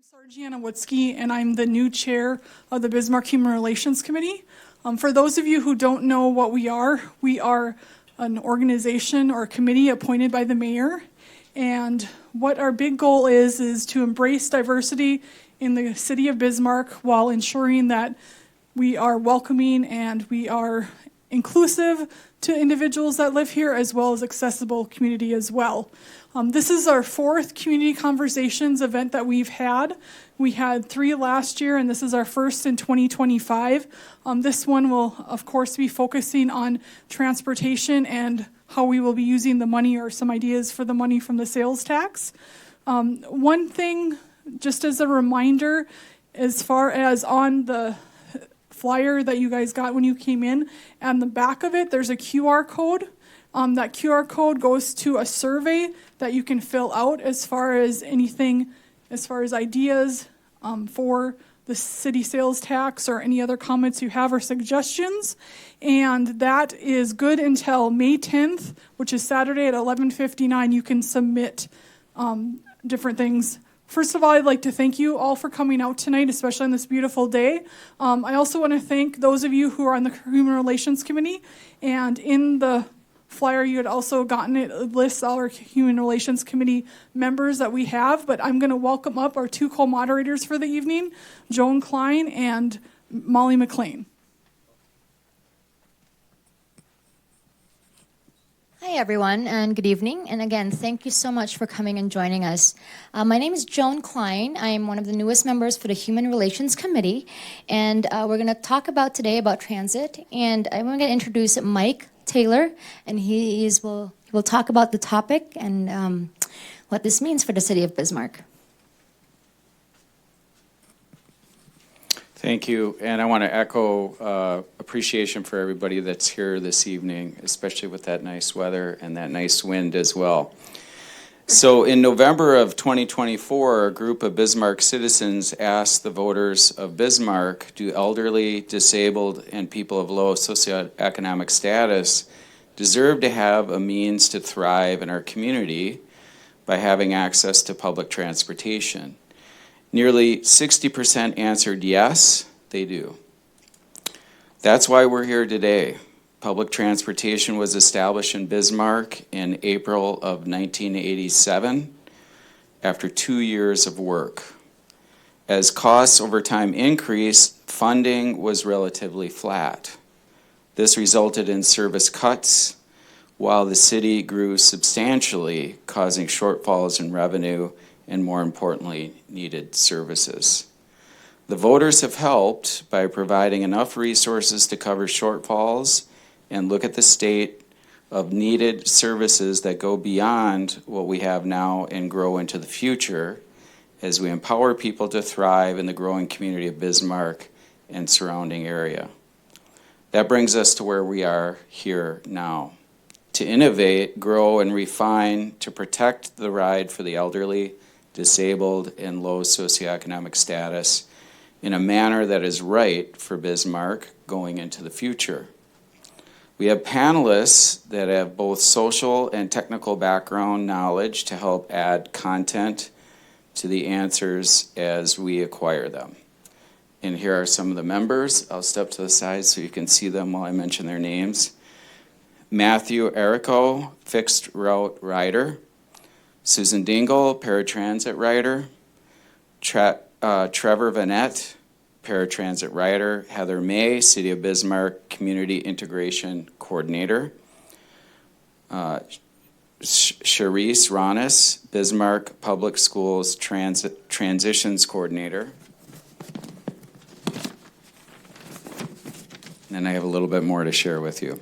Sargiana Woodsky, and I'm the new chair of the Bismarck Human Relations Committee. For those of you who don't know what we are an organization or a committee appointed by the mayor. And what our big goal is to embrace diversity in the city of Bismarck while ensuring that we are welcoming and we are inclusive to individuals that live here, as well as accessible community as well. This is our fourth Community Conversations event that we've had. We had 3 last year, and this is our first in 2025. This one will, of course, be focusing on transportation and how we will be using the money, or some ideas for the money from the sales tax. One thing, just as a reminder, as far as on the flyer that you guys got when you came in, and the back of it, there's a QR code. That QR code goes to a survey that you can fill out as far as anything, as far as ideas for the city sales tax or any other comments you have or suggestions. And that is good until May 10th, which is Saturday at 11:59. You can submit different things. First of all, I'd like to thank you all for coming out tonight, especially on this beautiful day. I also want to thank those of you who are on the Human Relations Committee. And in the flyer, you had also gotten it lists all our Human Relations Committee members that we have. But I'm going to welcome up our 2 co-moderators for the evening, Joan Klein and Molly McLean. Hi, everyone, and good evening. And again, thank you so much for coming and joining us. My name is Joan Klein. I am one of the newest members for the Human Relations Committee. And we're going to talk about today about transit. And I'm going to introduce Mike Taylor, and he will talk about the topic and what this means for the city of Bismarck. Thank you, and I want to echo appreciation for everybody that's here this evening, especially with that nice weather and that nice wind as well. So in November of 2024, a group of Bismarck citizens asked the voters of Bismarck, do elderly, disabled, and people of low socioeconomic status deserve to have a means to thrive in our community by having access to public transportation? Nearly 60% answered yes, they do. That's why we're here today. Public transportation was established in Bismarck in April of 1987 after 2 years of work. As costs over time increased, funding was relatively flat. This resulted in service cuts while the city grew substantially, causing shortfalls in revenue and, more importantly, needed services. The voters have helped by providing enough resources to cover shortfalls and look at the state of needed services that go beyond what we have now and grow into the future as we empower people to thrive in the growing community of Bismarck and surrounding area. That brings us to where we are here now. To innovate, grow, and refine to protect the ride for the elderly, disabled, and low socioeconomic status in a manner that is right for Bismarck going into the future. We have panelists that have both social and technical background knowledge to help add content to the answers as we acquire them. And here are some of the members. I'll step to the side so you can see them while I mention their names. Matthew Errico, fixed route rider. Susan Dingle, paratransit rider. Trevor Vanette, paratransit rider. Heather May, City of Bismarck Community Integration Coordinator. Charisse Ronis, Bismarck Public Schools Transitions Coordinator. And I have a little bit more to share with you.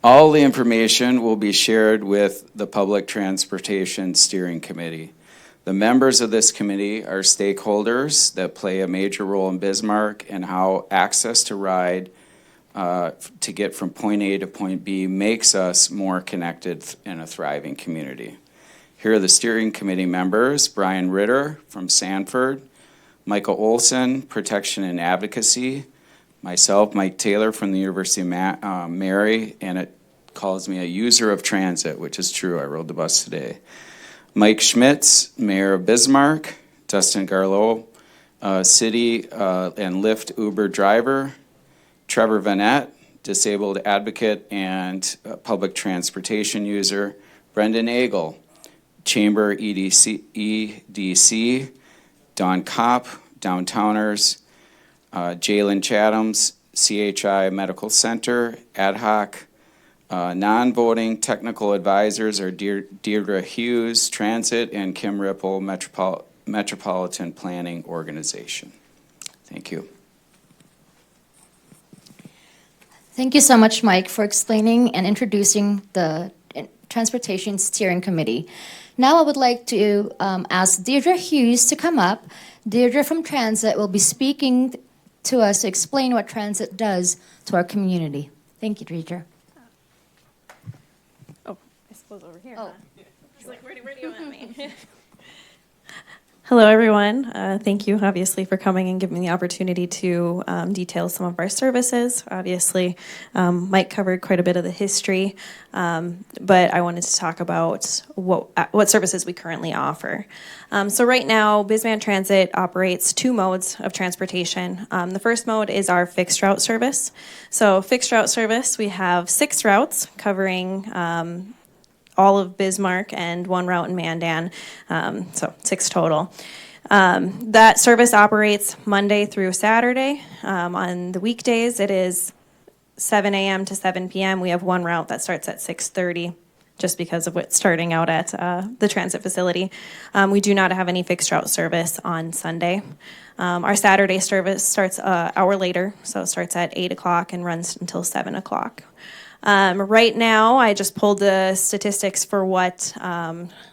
All the information will be shared with the Public Transportation Steering Committee. The members of this committee are stakeholders that play a major role in Bismarck and how access to ride to get from point A to point B makes us more connected in a thriving community. Here are the steering committee members: Brian Ritter from Sanford, Michael Olson, Protection and Advocacy, myself, Mike Taylor from the University of Mary, and it calls me a user of transit, which is true. I rode the bus today. Mike Schmitz, Mayor of Bismarck, Dustin Garlow, City and Lyft Uber driver, Trevor Vanette, disabled advocate and public transportation user, Brendan Agel, Chamber EDC, Don Kopp, Downtowners, Jalen Chathams, CHI Medical Center, Ad Hoc, non-voting technical advisors are Deirdre Hughes, Transit, and Kim Ripple, Metropolitan Planning Organization. Thank you. Thank you so much, Mike, for explaining and introducing the Transportation Steering Committee. Now I would like to ask Deirdre Hughes to come up. Deirdre from Transit will be speaking to us to explain what Transit does to our community. Thank you, Deirdre. Oh, I suppose over here. Oh. Huh? It's like, where do you want me? Hello, everyone. Thank you, obviously, for coming and giving me the opportunity to detail some of our services. Obviously, Mike covered quite a bit of the history, but I wanted to talk about what services we currently offer. So right now, Bis-Man Transit operates 2 modes of transportation. The first mode is our fixed route service. So fixed route service, we have 6 routes covering all of Bismarck and 1 route in Mandan, so 6 total. That service operates Monday through Saturday. On the weekdays, it is 7 a.m. to 7 p.m. We have 1 route that starts at 6:30, just because of what's starting out at the transit facility. We do not have any fixed route service on Sunday. Our Saturday service starts an hour later, so it starts at 8 o'clock and runs until 7 o'clock. Right now, I just pulled the statistics for what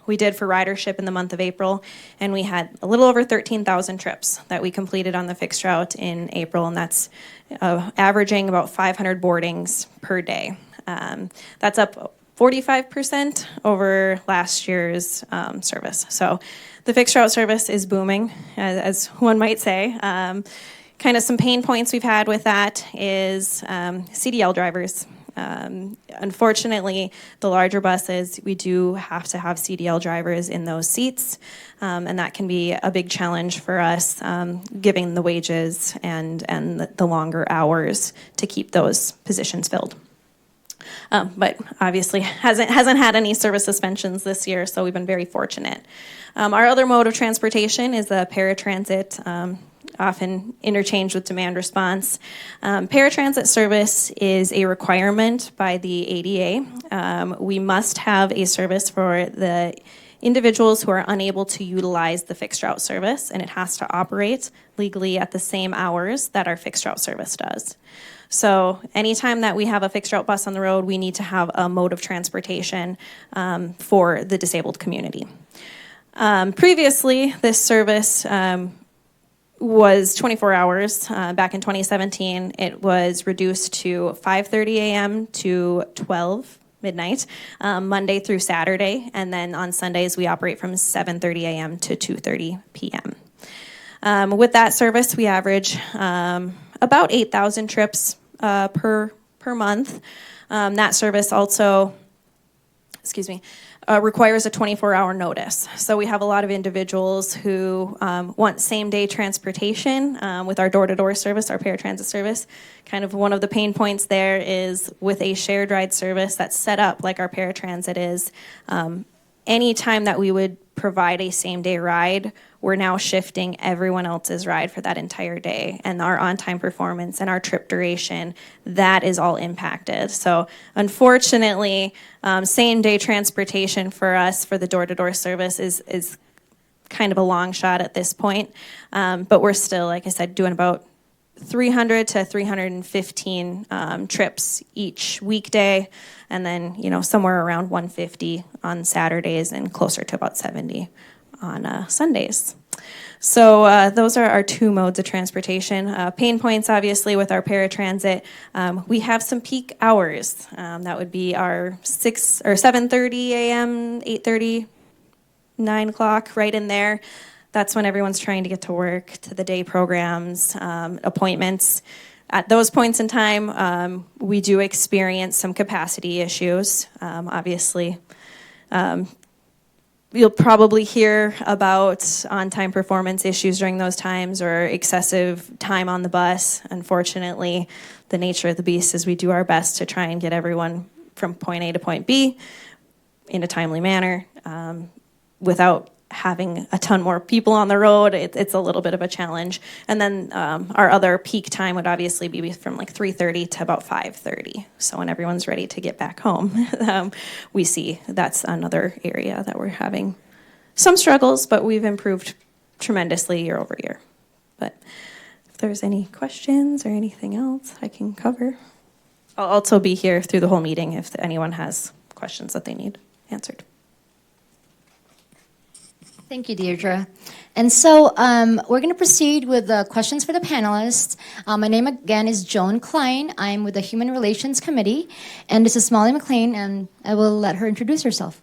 we did for ridership in the month of April, and we had a little over 13,000 trips that we completed on the fixed route in April, and that's averaging about 500 boardings per day. That's up 45% over last year's service. So the fixed route service is booming, as one might say. Kind of some pain points we've had with that is CDL drivers. Unfortunately, the larger buses, we do have to have CDL drivers in those seats, and that can be a big challenge for us, given the wages and the longer hours to keep those positions filled. But obviously hasn't had any service suspensions this year, so we've been very fortunate. Our other mode of transportation is the paratransit, often interchanged with demand response. Paratransit service is a requirement by the ADA. We must have a service for the individuals who are unable to utilize the fixed route service, and it has to operate legally at the same hours that our fixed route service does. So anytime that we have a fixed route bus on the road, we need to have a mode of transportation for the disabled community. Previously, this service was 24 hours. Back in 2017, it was reduced to 5:30 a.m. to 12 midnight, Monday through Saturday, and then on Sundays we operate from 7:30 a.m. to 2:30 p.m. With that service, we average about 8,000 trips per month. That service also, requires a 24-hour notice. So we have a lot of individuals who want same-day transportation with our door-to-door service, our paratransit service. Kind of one of the pain points there is with a shared ride service that's set up like our paratransit is, any time that we would provide a same-day ride, we're now shifting everyone else's ride for that entire day, and our on-time performance and our trip duration, that is all impacted. So unfortunately, same-day transportation for us for the door-to-door service is kind of a long shot at this point, but we're still, like I said, doing about 300 to 315 trips each weekday, and then somewhere around 150 on Saturdays and closer to about 70 on Sundays. So those are our 2 modes of transportation. Pain points, obviously, with our paratransit. We have some peak hours. That would be our 7:30 a.m., 8:30, 9 o'clock, right in there. That's when everyone's trying to get to work, to the day programs, appointments. At those points in time, we do experience some capacity issues, obviously. You'll probably hear about on-time performance issues during those times or excessive time on the bus. Unfortunately, the nature of the beast is we do our best to try and get everyone from point A to point B in a timely manner. Without having a ton more people on the road, it's a little bit of a challenge. And then our other peak time would obviously be from like 3:30 to about 5:30. So when everyone's ready to get back home, we see that's another area that we're having some struggles, but we've improved tremendously year over year. But if there's any questions or anything else I can cover, I'll also be here through the whole meeting if anyone has questions that they need answered. Thank you, Deirdre. And so we're going to proceed with the questions for the panelists. My name again is Joan Klein. I'm with the Human Relations Committee, and this is Molly McLean, and I will let her introduce herself.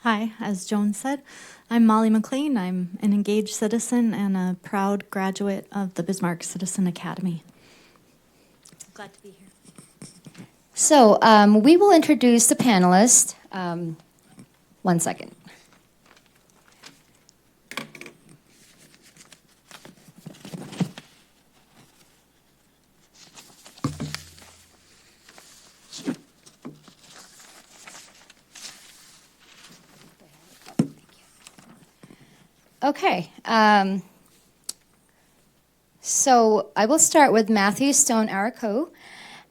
Hi, as Joan said, I'm Molly McLean. I'm an engaged citizen and a proud graduate of the Bismarck Citizen Academy. Glad to be here. So we will introduce the panelists. 1 second. Okay, so I will start with Matthew Stone Araco,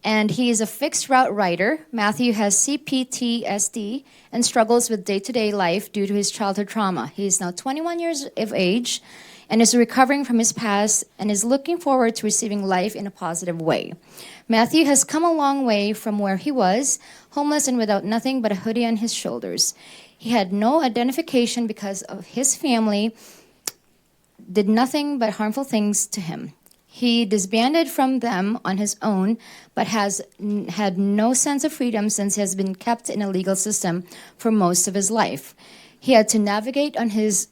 and he is a fixed route rider. Matthew has CPTSD and struggles with day-to-day life due to his childhood trauma. He is now 21 years of age and is recovering from his past and is looking forward to receiving life in a positive way. Matthew has come a long way from where he was, homeless and without nothing but a hoodie on his shoulders. He had no identification because of his family did nothing but harmful things to him. He disbanded from them on his own, but has had no sense of freedom since he has been kept in a legal system for most of his life. He had to navigate on his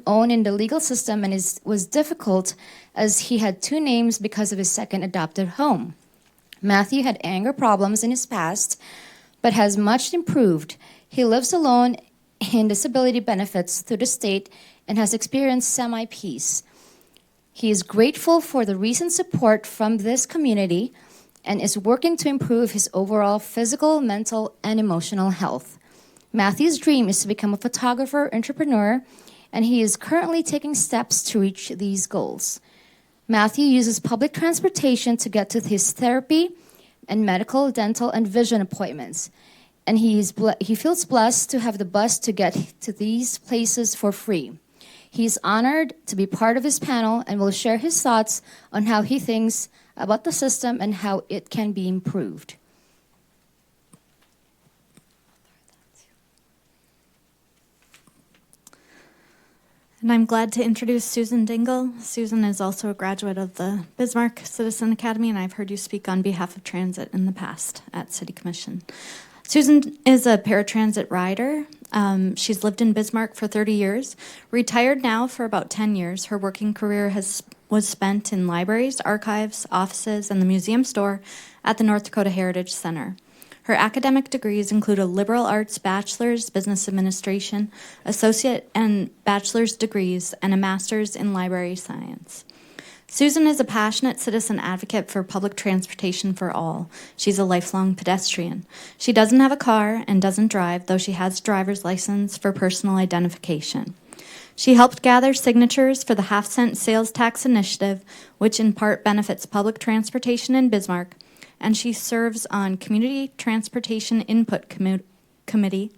own in the legal system, and it was difficult as he had two names because of his second adopted home. Matthew had anger problems in his past, but has much improved. He lives alone in disability benefits through the state and has experienced semi-peace. He is grateful for the recent support from this community and is working to improve his overall physical, mental, and emotional health. Matthew's dream is to become a photographer entrepreneur, and he is currently taking steps to reach these goals. Matthew uses public transportation to get to his therapy and medical, dental, and vision appointments. And he feels blessed to have the bus to get to these places for free. He's honored to be part of his panel and will share his thoughts on how he thinks about the system and how it can be improved. And I'm glad to introduce Susan Dingle. Susan is also a graduate of the Bismarck Citizen Academy, and I've heard you speak on behalf of transit in the past at City Commission. Susan is a paratransit rider. She's lived in Bismarck for 30 years, retired now for about 10 years. Her working career was spent in libraries, archives, offices, and the museum store at the North Dakota Heritage Center. Her academic degrees include a liberal arts bachelor's, business administration, associate and bachelor's degrees, and a master's in library science. Susan is a passionate citizen advocate for public transportation for all. She's a lifelong pedestrian. She doesn't have a car and doesn't drive, though she has a driver's license for personal identification. She helped gather signatures for the half-cent sales tax initiative, which in part benefits public transportation in Bismarck, and she serves on Community Transportation Input Committee,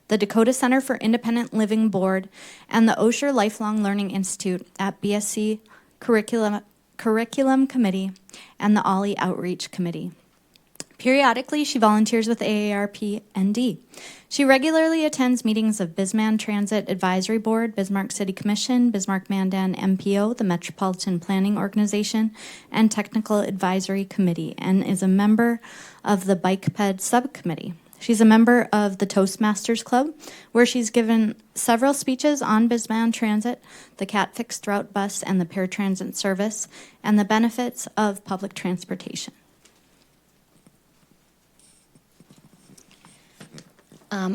the Dakota Center for Independent Living Board, and the Osher Lifelong Learning Institute at BSC Curriculum Committee and the Ollie Outreach Committee. Periodically, she volunteers with AARP-ND. She regularly attends meetings of Bis-Man Transit Advisory Board, Bismarck City Commission, Bismarck-Mandan MPO, the Metropolitan Planning Organization, and Technical Advisory Committee, and is a member of the Bike Ped Subcommittee. She's a member of the Toastmasters Club, where she's given several speeches on Bis-Man Transit, the CAT fixed route bus, and the paratransit service, and the benefits of public transportation.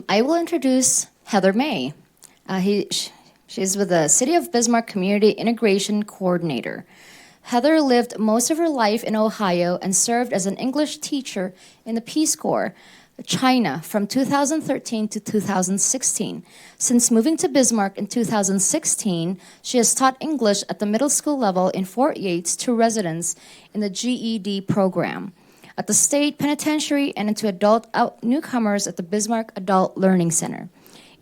I will introduce Heather May. She's with the City of Bismarck Community Integration Coordinator. Heather lived most of her life in Ohio and served as an English teacher in the Peace Corps, China, from 2013 to 2016. Since moving to Bismarck in 2016, she has taught English at the middle school level in Fort Yates to residents in the GED program, at the state penitentiary, and to adult newcomers at the Bismarck Adult Learning Center.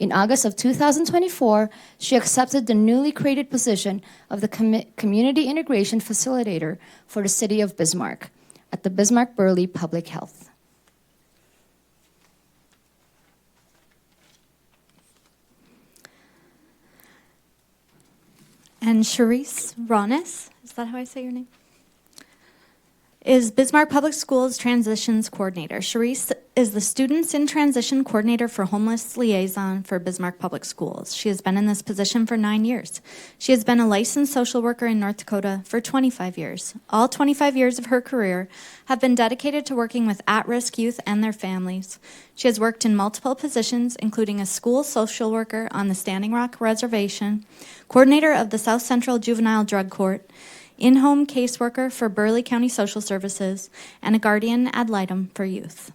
In August of 2024, she accepted the newly created position of the Community Integration Facilitator for the City of Bismarck at the Bismarck-Burley Public Health. And Charisse Ronis, is that how I say your name? Is Bismarck Public Schools Transitions Coordinator. Charisse is the Students in Transition Coordinator for Homeless Liaison for Bismarck Public Schools. She has been in this position for 9 years. She has been a licensed social worker in North Dakota for 25 years. All 25 years of her career have been dedicated to working with at-risk youth and their families. She has worked in multiple positions, including a school social worker on the Standing Rock Reservation, coordinator of the South Central Juvenile Drug Court, in-home caseworker for Burley County Social Services, and a guardian ad litem for youth.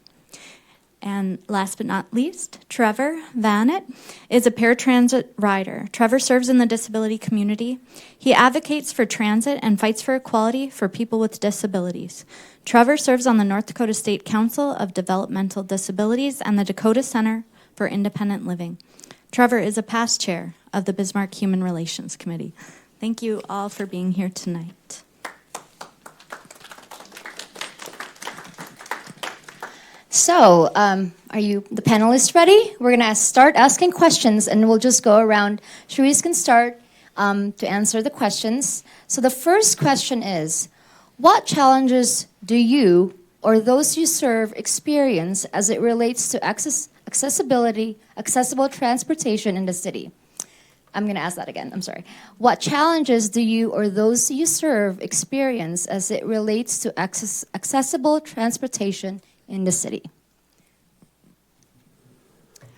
And last but not least, Trevor Vanett is a paratransit rider. Trevor serves in the disability community. He advocates for transit and fights for equality for people with disabilities. Trevor serves on the North Dakota State Council of Developmental Disabilities and the Dakota Center for Independent Living. Trevor is a past chair of the Bismarck Human Relations Committee. Thank you all for being here tonight. So, are you, the panelists, ready? We're going to start asking questions, and we'll just go around. Charisse can start to answer the questions. So the first question is, what challenges do you or those you serve experience as it relates to accessible transportation in the city? I'm going to ask that again. I'm sorry. What challenges do you or those you serve experience as it relates to accessible transportation in the city?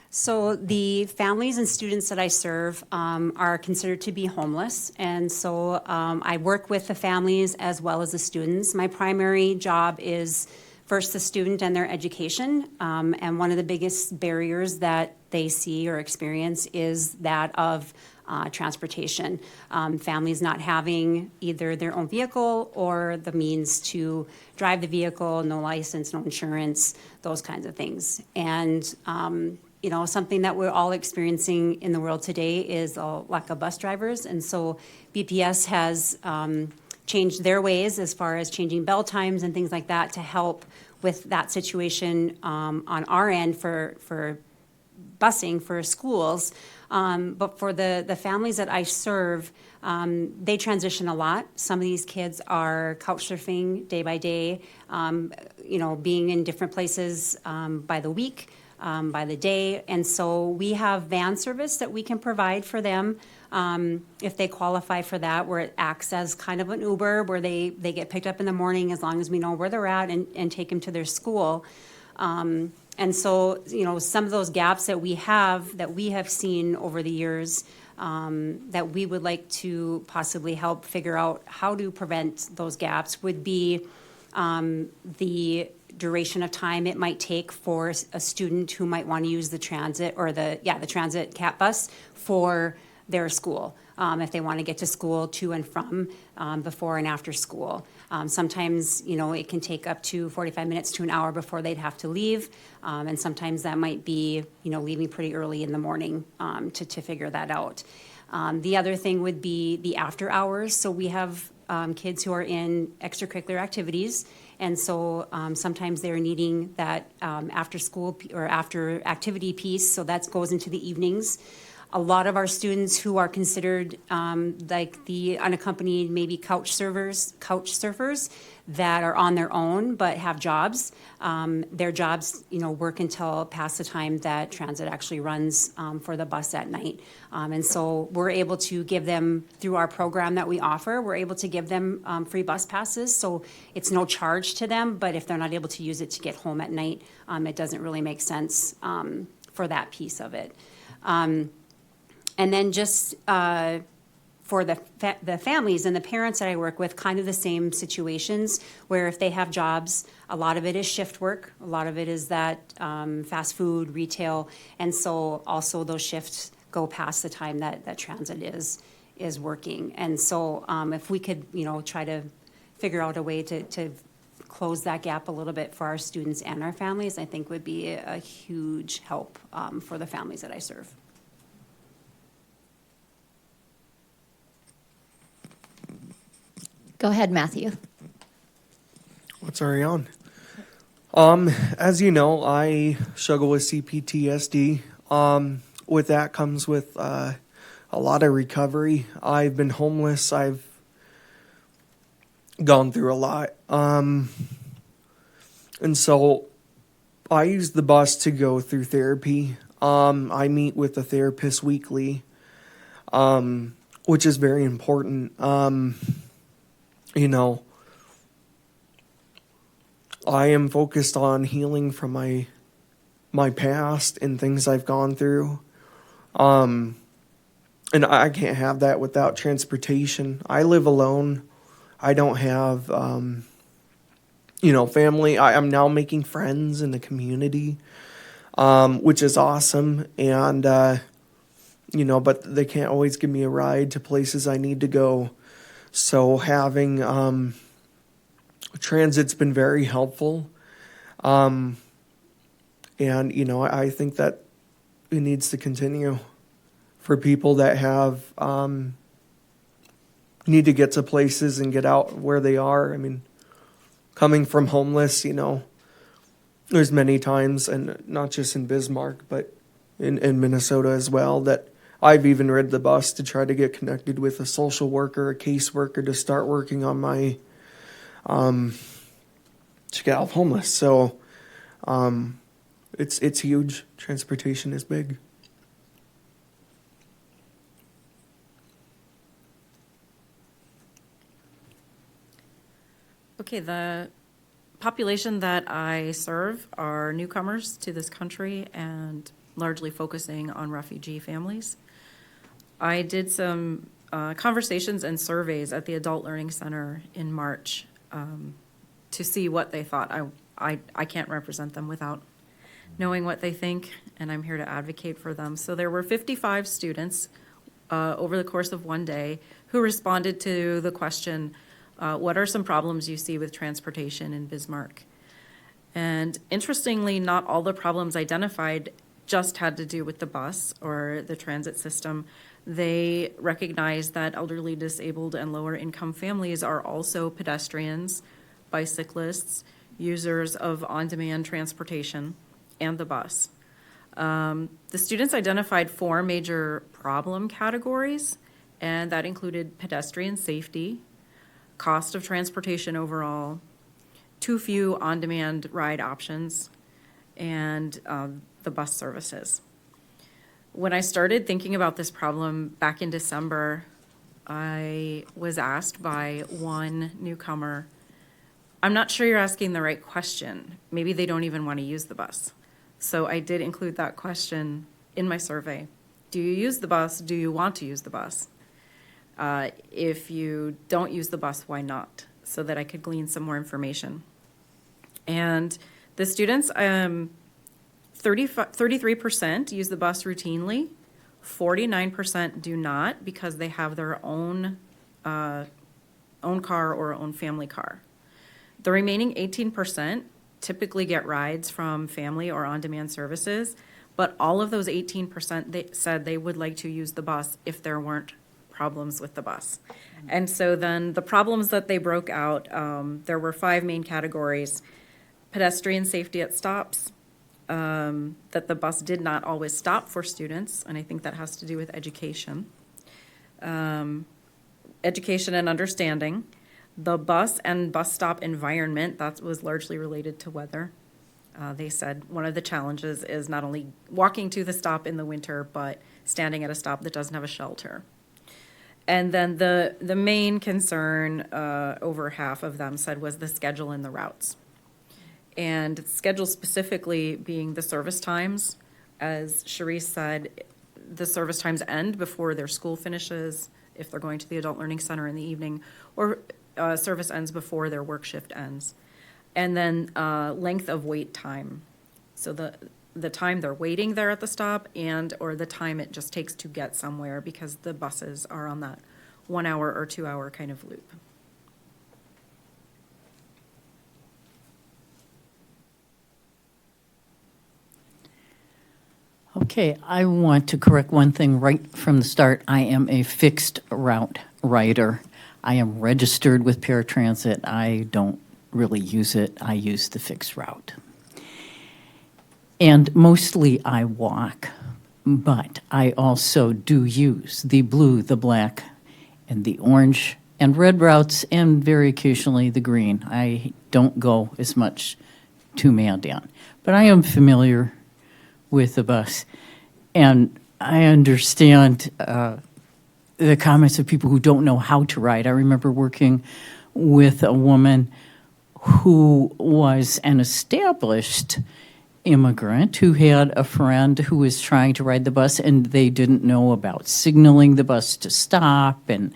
So the families and students that I serve are considered to be homeless, and so I work with the families as well as the students. My primary job is first the student and their education, and one of the biggest barriers that they see or experience is that of transportation. Families not having either their own vehicle or the means to drive the vehicle, no license, no insurance, those kinds of things. And you know, something that we're all experiencing in the world today is a lack of bus drivers, and so BPS has changed their ways as far as changing bell times and things like that to help with that situation on our end for busing for schools. But for the families that I serve, they transition a lot. Some of these kids are couch surfing day by day, you know, being in different places by the week, by the day. And so we have van service that we can provide for them if they qualify for that, where it acts as kind of an Uber, where they get picked up in the morning as long as we know where they're at and take them to their school. And so, you know, some of those gaps that we have seen over the years that we would like to possibly help figure out how to prevent those gaps would be the duration of time it might take for a student who might want to use the transit or the transit cat bus for their school, if they want to get to school to and from before and after school. Sometimes, you know, it can take up to 45 minutes to an hour before they'd have to leave, and sometimes that might be, you know, leaving pretty early in the morning to figure that out. The other thing would be the after hours. So we have kids who are in extracurricular activities, and so sometimes they're needing that after school or after activity piece, so that goes into the evenings. A lot of our students who are considered like the unaccompanied, maybe couch surfers that are on their own but have jobs. Their jobs, you know, work until past the time that transit actually runs for the bus at night. And so we're able to give them, through our program that we offer, we're able to give them free bus passes. So it's no charge to them, but if they're not able to use it to get home at night, it doesn't really make sense for that piece of it. And then just for the families and the parents that I work with, kind of the same situations where if they have jobs, a lot of it is shift work, a lot of it is that fast food, retail, and so also those shifts go past the time that transit is working. And so if we could, try to figure out a way to close that gap a little bit for our students and our families, I think would be a huge help for the families that I serve. Go ahead, Matthew. What's already on? As you know, I struggle with CPTSD. With that comes with a lot of recovery. I've been homeless. I've gone through a lot. And so I use the bus to go through therapy. I meet with a therapist weekly, which is very important. I am focused on healing from my past and things I've gone through. And I can't have that without transportation. I live alone. I don't have, family. I'm now making friends in the community, which is awesome. And, but they can't always give me a ride to places I need to go. So having transit's been very helpful. And, I think that it needs to continue for people that have need to get to places and get out where they are. I mean, coming from homeless, there's many times, and not just in Bismarck, but in Minnesota as well, that I've even rid the bus to try to get connected with a social worker, a caseworker, to start working on my, to get out of homeless. So, it's huge. Transportation is big. Okay, the population that I serve are newcomers to this country and largely focusing on refugee families. I did some conversations and surveys at the Adult Learning Center in March to see what they thought. I can't represent them without knowing what they think, and I'm here to advocate for them. So there were 55 students over the course of one day who responded to the question, what are some problems you see with transportation in Bismarck? And interestingly, not all the problems identified just had to do with the bus or the transit system. They recognize that elderly, disabled, and lower income families are also pedestrians, bicyclists, users of on-demand transportation, and the bus. The students identified 4 major problem categories, and that included pedestrian safety, cost of transportation overall, too few on-demand ride options, and the bus services. When I started thinking about this problem back in December, I was asked by one newcomer, I'm not sure you're asking the right question. Maybe they don't even want to use the bus. So I did include that question in my survey. Do you use the bus? Do you want to use the bus? If you don't use the bus, why not? So that I could glean some more information. And the students, 33% use the bus routinely, 49% do not because they have their own car or own family car. The remaining 18% typically get rides from family or on-demand services, but all of those 18% they said they would like to use the bus if there weren't problems with the bus. And so then the problems that they broke out, there were 5 main categories: pedestrian safety at stops, that the bus did not always stop for students, and I think that has to do with education. Education and understanding. The bus and bus stop environment, that was largely related to weather. They said one of the challenges is not only walking to the stop in the winter, but standing at a stop that doesn't have a shelter. And then the main concern, over half of them said, was the schedule and the routes. And schedule specifically being the service times. As Sharice said, the service times end before their school finishes, if they're going to the Adult Learning Center in the evening, or service ends before their work shift ends. And then length of wait time. So the time they're waiting there at the stop or the time it just takes to get somewhere, because the buses are on that 1 hour or 2 hour kind of loop. Okay, I want to correct one thing right from the start. I am a fixed route rider. I am registered with paratransit. I don't really use it. I use the fixed route. And mostly I walk, but I also do use the blue, the black, and the orange and red routes, and very occasionally the green. I don't go as much to Mandan, but I am familiar with the bus. And I understand the comments of people who don't know how to ride. I remember working with a woman who was an established immigrant who had a friend who was trying to ride the bus, and they didn't know about signaling the bus to stop, and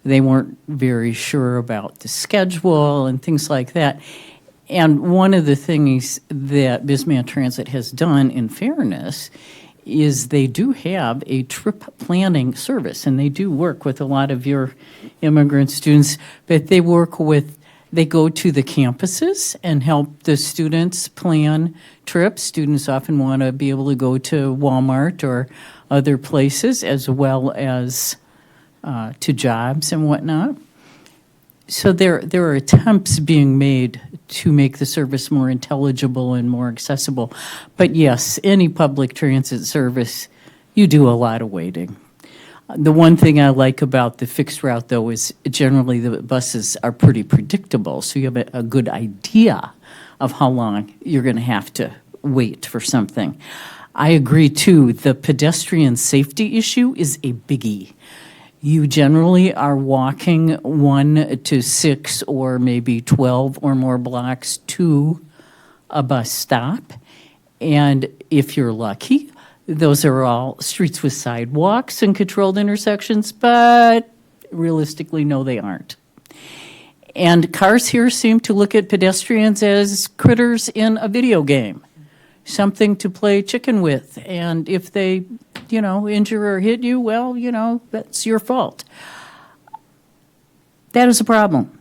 they weren't very sure about the schedule and things like that. And one of the things that Bis-Man Transit has done, in fairness, is they do have a trip planning service, and they do work with a lot of your immigrant students, but they go to the campuses and help the students plan trips. Students often want to be able to go to Walmart or other places, as well as to jobs and whatnot. So there are attempts being made to make the service more intelligible and more accessible. But yes, any public transit service, you do a lot of waiting. The one thing I like about the fixed route, though, is generally the buses are pretty predictable, so you have a good idea of how long you're going to have to wait for something. I agree, too, the pedestrian safety issue is a biggie. You generally are walking 1 to 6 or maybe 12 or more blocks to a bus stop. And if you're lucky, those are all streets with sidewalks and controlled intersections, but realistically, no, they aren't. And cars here seem to look at pedestrians as critters in a video game, something to play chicken with. And if they injure or hit you, well, that's your fault. That is a problem.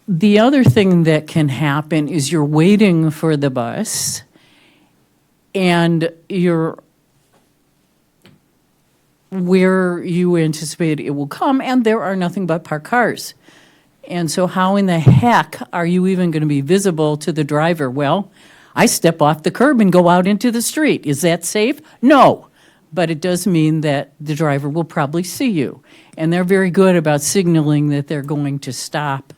The other thing that can happen is you're waiting for the bus and you're where you anticipate it will come, and there are nothing but parked cars. And so how in the heck are you even going to be visible to the driver? Well, I step off the curb and go out into the street. Is that safe? No. But it does mean that the driver will probably see you. And they're very good about signaling that they're going to stop,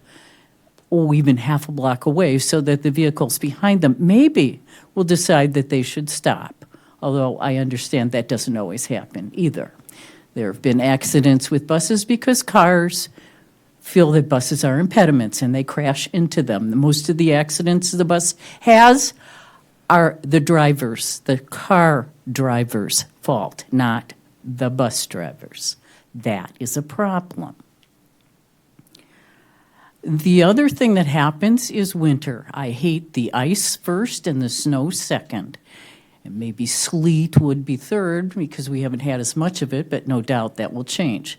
even half a block away, so that the vehicles behind them maybe will decide that they should stop. Although I understand that doesn't always happen either. There have been accidents with buses because cars feel that buses are impediments and they crash into them. Most of the accidents the bus has are the car driver's fault, not the bus driver's. That is a problem. The other thing that happens is winter. I hate the ice first and the snow second. And maybe sleet would be third because we haven't had as much of it, but no doubt that will change.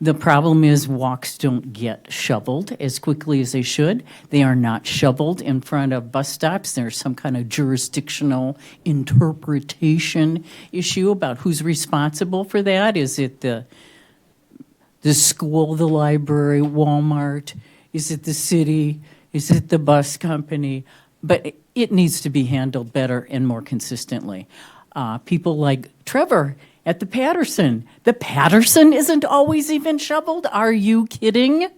The problem is walks don't get shoveled as quickly as they should. They are not shoveled in front of bus stops. There's some kind of jurisdictional interpretation issue about who's responsible for that. Is it the school, the library, Walmart? Is it the city? Is it the bus company? But it needs to be handled better and more consistently. People like Trevor at the Patterson. The Patterson isn't always even shoveled. Are you kidding?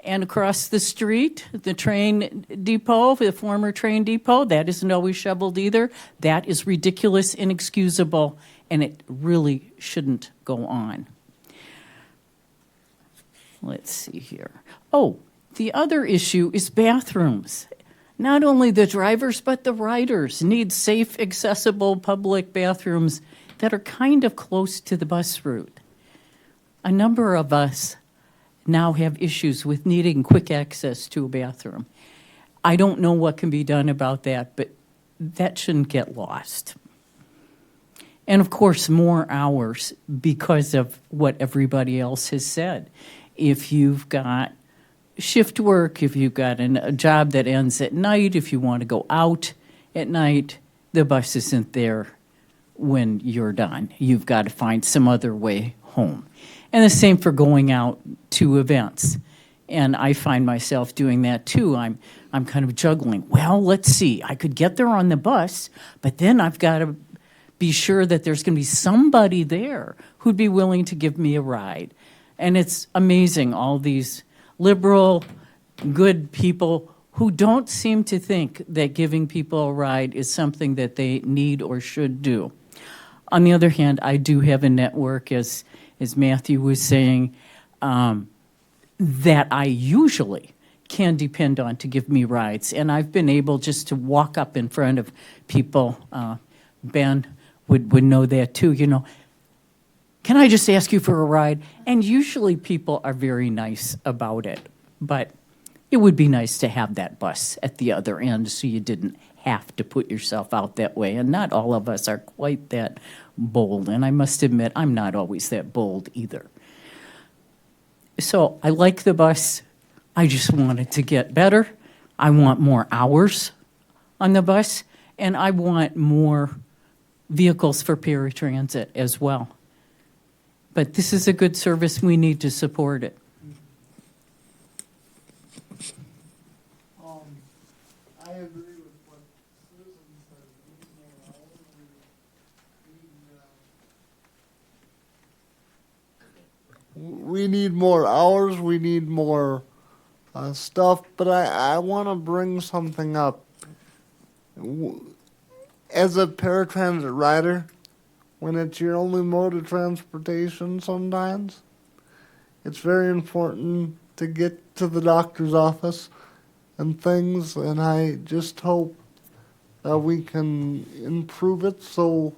And across the street, the train depot, the former train depot, that isn't always shoveled either. That is ridiculous, inexcusable, and it really shouldn't go on. Let's see here. Oh, the other issue is bathrooms. Not only the drivers, but the riders need safe, accessible public bathrooms that are kind of close to the bus route. A number of us now have issues with needing quick access to a bathroom. I don't know what can be done about that, but that shouldn't get lost. And of course, more hours because of what everybody else has said. If you've got shift work, if you've got a job that ends at night, if you want to go out at night, the bus isn't there when you're done. You've got to find some other way home. And the same for going out to events. And I find myself doing that too. I'm kind of juggling. Well, let's see. I could get there on the bus, but then I've got to be sure that there's going to be somebody there who'd be willing to give me a ride. And it's amazing, all these liberal, good people who don't seem to think that giving people a ride is something that they need or should do. On the other hand, I do have a network, as Matthew was saying, that I usually can depend on to give me rides. And I've been able just to walk up in front of people. Ben would know that too, you know. Can I just ask you for a ride? And usually people are very nice about it. But it would be nice to have that bus at the other end so you didn't have to put yourself out that way. And not all of us are quite that bold. And I must admit, I'm not always that bold either. So I like the bus. I just want it to get better. I want more hours on the bus. And I want more vehicles for paratransit as well. But this is a good service. We need to support it. I agree with what Susan said. We need more hours. We need more stuff. But I want to bring something up. As a paratransit rider, when it's your only mode of transportation sometimes, it's very important to get to the doctor's office and things, and I just hope that we can improve it. So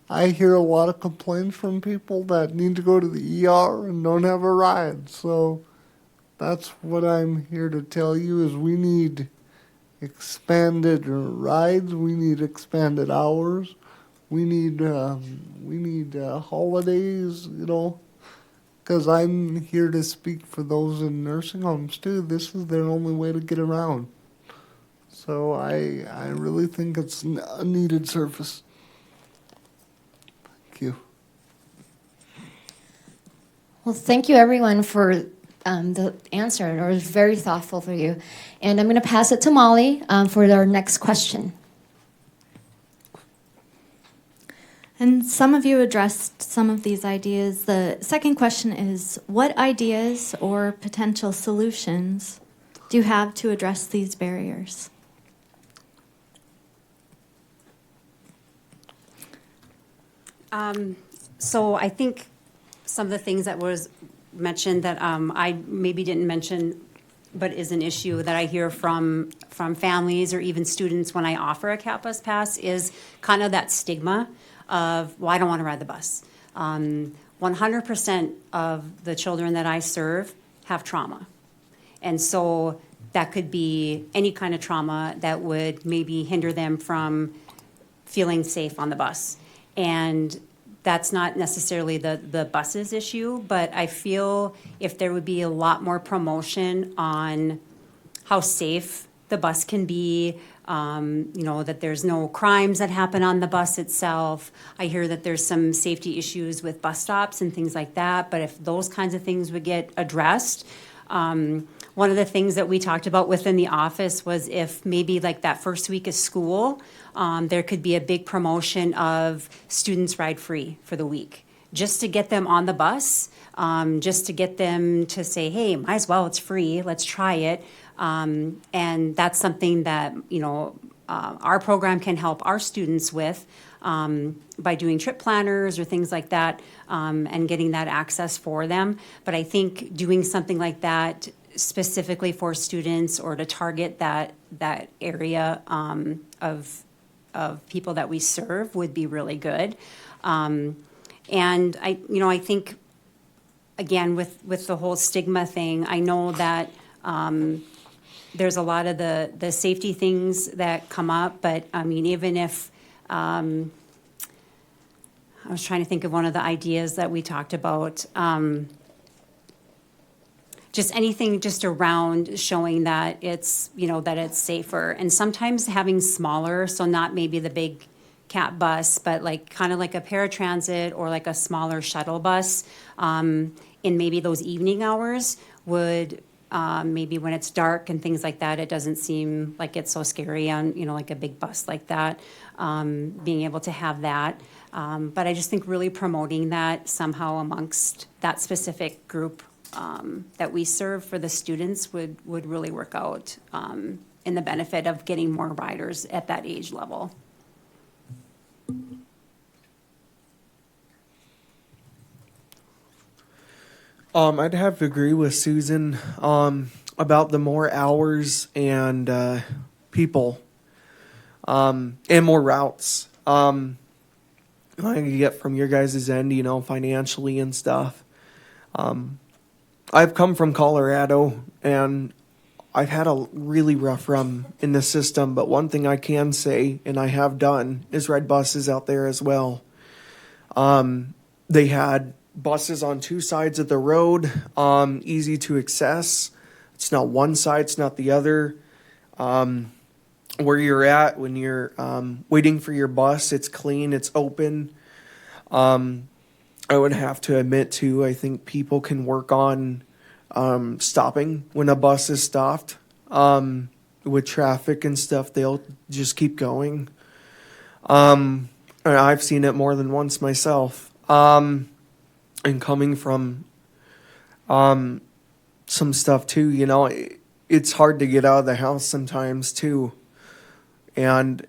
I hear a lot of complaints from people that need to go to the ER and don't have a ride. So that's what I'm here to tell you is we need expanded rides, we need expanded hours, we need holidays, you know, because I'm here to speak for those in nursing homes too. This is their only way to get around. So I really think it's a needed service. Thank you. Well, thank you everyone for the answer. It was very thoughtful for you. And I'm going to pass it to Molly for our next question. And some of you addressed some of these ideas. The second question is, what ideas or potential solutions do you have to address these barriers? So I think some of the things that was mentioned that I maybe didn't mention, but is an issue that I hear from families or even students when I offer a Cat Bus Pass is kind of that stigma of, well, I don't want to ride the bus. 100% of the children that I serve have trauma. And so that could be any kind of trauma that would maybe hinder them from feeling safe on the bus. And that's not necessarily the bus's issue, but I feel if there would be a lot more promotion on how safe the bus can be, that there's no crimes that happen on the bus itself. I hear that there's some safety issues with bus stops and things like that, but if those kinds of things would get addressed, one of the things that we talked about within the office was if maybe like that first week of school, there could be a big promotion of students ride free for the week, just to get them on the bus, just to get them to say, hey, might as well, it's free, let's try it. And that's something that, our program can help our students with by doing trip planners or things like that, and getting that access for them. But I think doing something like that specifically for students or to target that area of people that we serve would be really good. And I think, again, with the whole stigma thing, I know that there's a lot of the safety things that come up, but I mean, even if, I was trying to think of one of the ideas that we talked about, just anything just around showing that it's, that it's safer. And sometimes having smaller, so not maybe the big cat bus, but like kind of like a paratransit or like a smaller shuttle bus in maybe those evening hours would maybe when it's dark and things like that, it doesn't seem like it's so scary on, like a big bus like that, being able to have that. But I just think really promoting that somehow amongst that specific group that we serve for the students would really work out in the benefit of getting more riders at that age level. I'd have to agree with Susan about the more hours and people and more routes. I can get from your guys' end, financially and stuff. I've come from Colorado and I've had a really rough run in the system, but one thing I can say, and I have done, is ride buses out there as well. They had buses on two sides of the road, easy to access. It's not one side, it's not the other. Where you're at when you're waiting for your bus, it's clean, it's open. I would have to admit too, I think people can work on stopping when a bus is stopped. With traffic and stuff, they'll just keep going. I've seen it more than once myself. And coming from some stuff too, it's hard to get out of the house sometimes too. And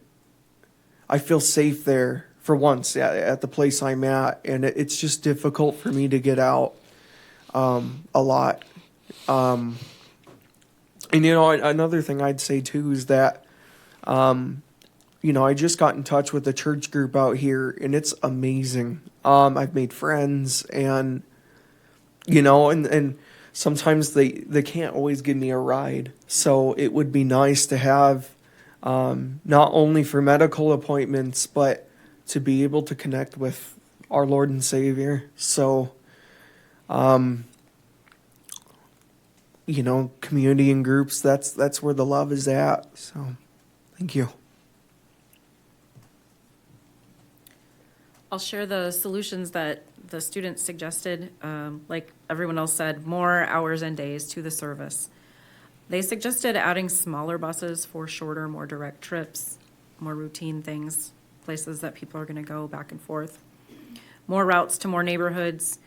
I feel safe there for once at the place I'm at, and it's just difficult for me to get out a lot. And another thing I'd say too is that I just got in touch with a church group out here, and it's amazing. I've made friends, and and sometimes they can't always give me a ride, so it would be nice to have not only for medical appointments, but to be able to connect with our Lord and Savior. So, community and groups, that's where the love is at. So, thank you. I'll share the solutions that the students suggested. Like everyone else said, more hours and days to the service. They suggested adding smaller buses for shorter, more direct trips, more routine things, places that people are going to go back and forth. More routes to more neighborhoods,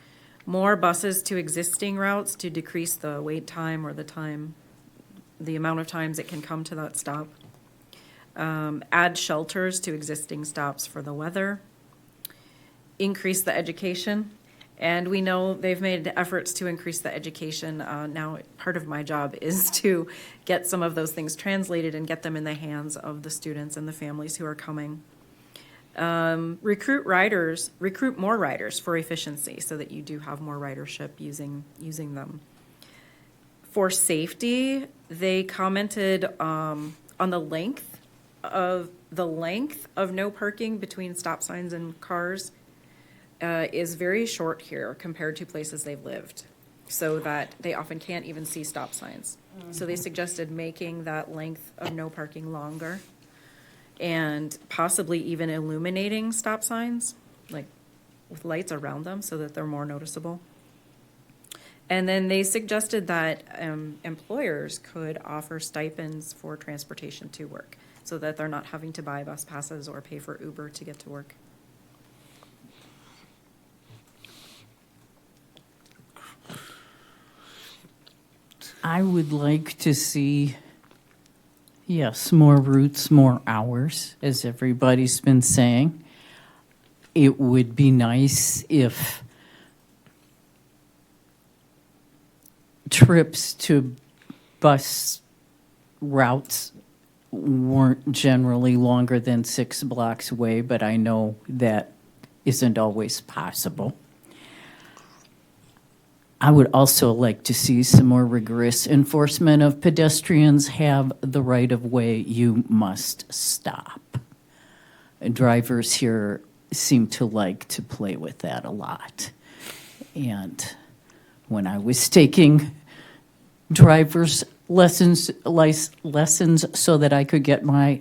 more buses to existing routes to decrease the wait time or the amount of times it can come to that stop. Add shelters to existing stops for the weather. Increase the education. And we know they've made efforts to increase the education. Now, part of my job is to get some of those things translated and get them in the hands of the students and the families who are coming. Recruit more riders for efficiency so that you do have more ridership using them. For safety, they commented on the length of no parking between stop signs and cars. Is very short here compared to places they've lived, so that they often can't even see stop signs. Mm-hmm. So they suggested making that length of no parking longer and possibly even illuminating stop signs, like with lights around them so that they're more noticeable. And then they suggested that employers could offer stipends for transportation to work so that they're not having to buy bus passes or pay for Uber to get to work. I would like to see, yes, more routes, more hours, as everybody's been saying. It would be nice if trips to bus routes weren't generally longer than 6 blocks away, but I know that isn't always possible. I would also like to see some more rigorous enforcement of pedestrians have the right of way. You must stop. Drivers here seem to like to play with that a lot. And when I was taking driver's lessons so that I could get my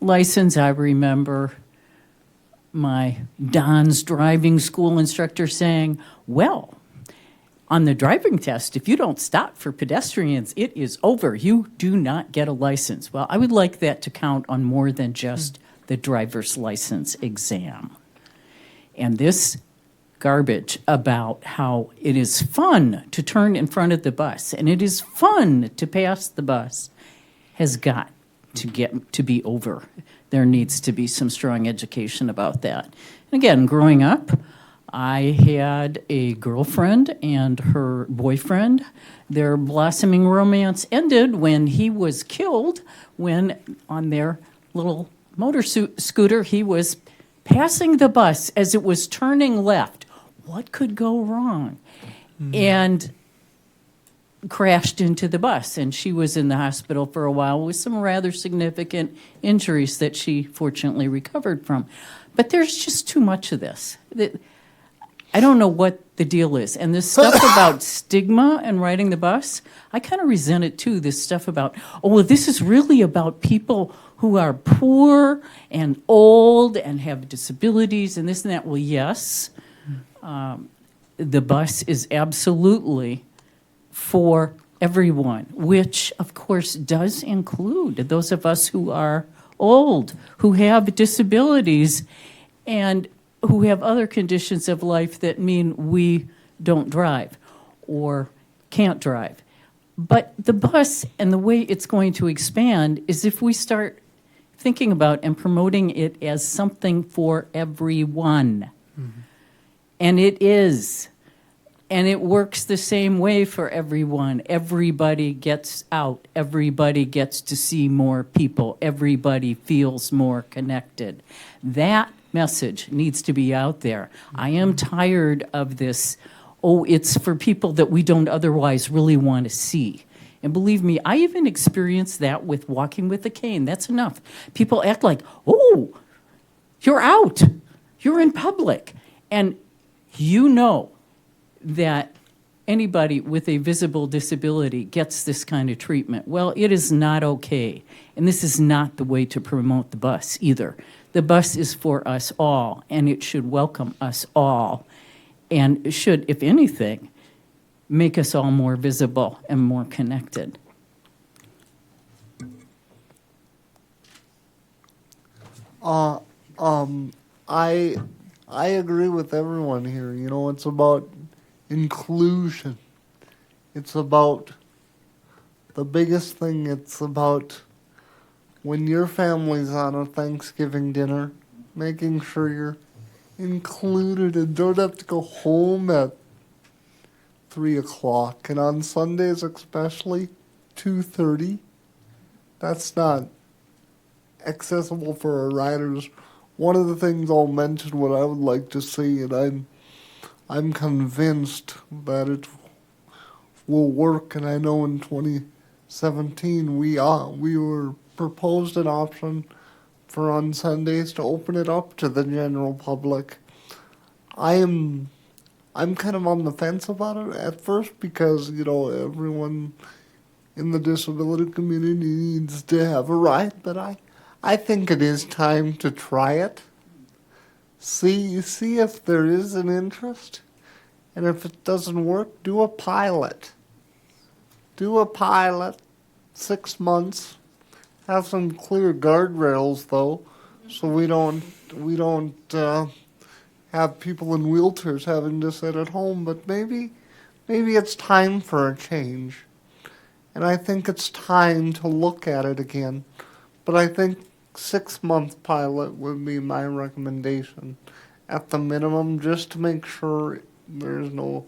license, I remember my Don's driving school instructor saying, well, on the driving test, if you don't stop for pedestrians, it is over. You do not get a license. Well, I would like that to count on more than just the driver's license exam. And this garbage about how it is fun to turn in front of the bus and it is fun to pass the bus has got to be over. There needs to be some strong education about that. And again, growing up, I had a girlfriend and her boyfriend. Their blossoming romance ended when he was killed, when on their little motor scooter he was passing the bus as it was turning left. What could go wrong? And crashed into the bus, and she was in the hospital for a while with some rather significant injuries that she fortunately recovered from. But there's just too much of this. I don't know what the deal is. And this stuff about stigma and riding the bus, I kind of resent it too, this stuff about, oh, well, this is really about people who are poor and old and have disabilities and this and that. Well, yes, the bus is absolutely for everyone, which, of course, does include those of us who are old, who have disabilities, and who have other conditions of life that mean we don't drive or can't drive. But the bus and the way it's going to expand is if we start thinking about and promoting it as something for everyone. Mm-hmm. And it is. And it works the same way for everyone. Everybody gets out. Everybody gets to see more people. Everybody feels more connected. That message needs to be out there. I am tired of this, oh, it's for people that we don't otherwise really want to see. And believe me, I even experienced that with walking with a cane. That's enough. People act like, oh, you're out. You're in public. And you know that anybody with a visible disability gets this kind of treatment. Well, it is not okay. And this is not the way to promote the bus either. The bus is for us all, and it should welcome us all, and should, if anything, make us all more visible and more connected. I agree with everyone here. You know, it's about inclusion. It's about the biggest thing. It's about when your family's on a Thanksgiving dinner, making sure you're included and don't have to go home at 3 o'clock. And on Sundays especially, 2:30. That's not accessible for our riders. One of the things I'll mention what I would like to see, and I'm convinced that it will work, and I know in 2017 we were proposed an option for on Sundays to open it up to the general public. I'm kind of on the fence about it at first because, you know, everyone in the disability community needs to have a right, but I think it is time to try it. See if there is an interest, and if it doesn't work, do a pilot. 6 months. Have some clear guardrails though, so we don't have people in wheelchairs having to sit at home. But maybe it's time for a change, and I think it's time to look at it again. But I think 6-month pilot would be my recommendation at the minimum, just to make sure there's no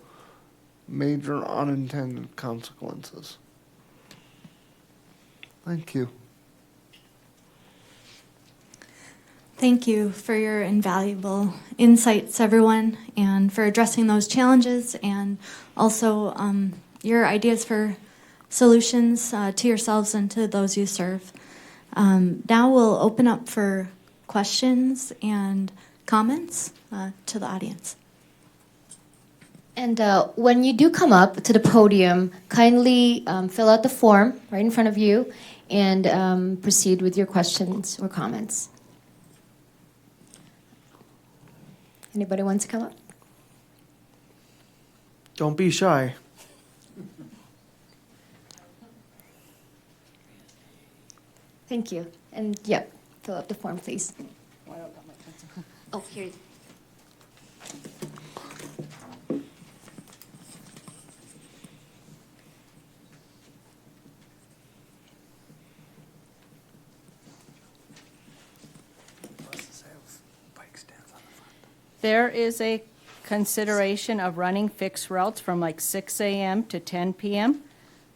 major unintended consequences. Thank you. Thank you for your invaluable insights, everyone, and for addressing those challenges, and also your ideas for solutions to yourselves and to those you serve. Now we'll open up for questions and comments to the audience. And when you do come up to the podium, kindly fill out the form right in front of you and proceed with your questions or comments. Anybody wants to come up? Don't be shy. Thank you. And yep, fill out the form, please. Oh, here. There is a consideration of running fixed routes from like 6 a.m. to 10 p.m.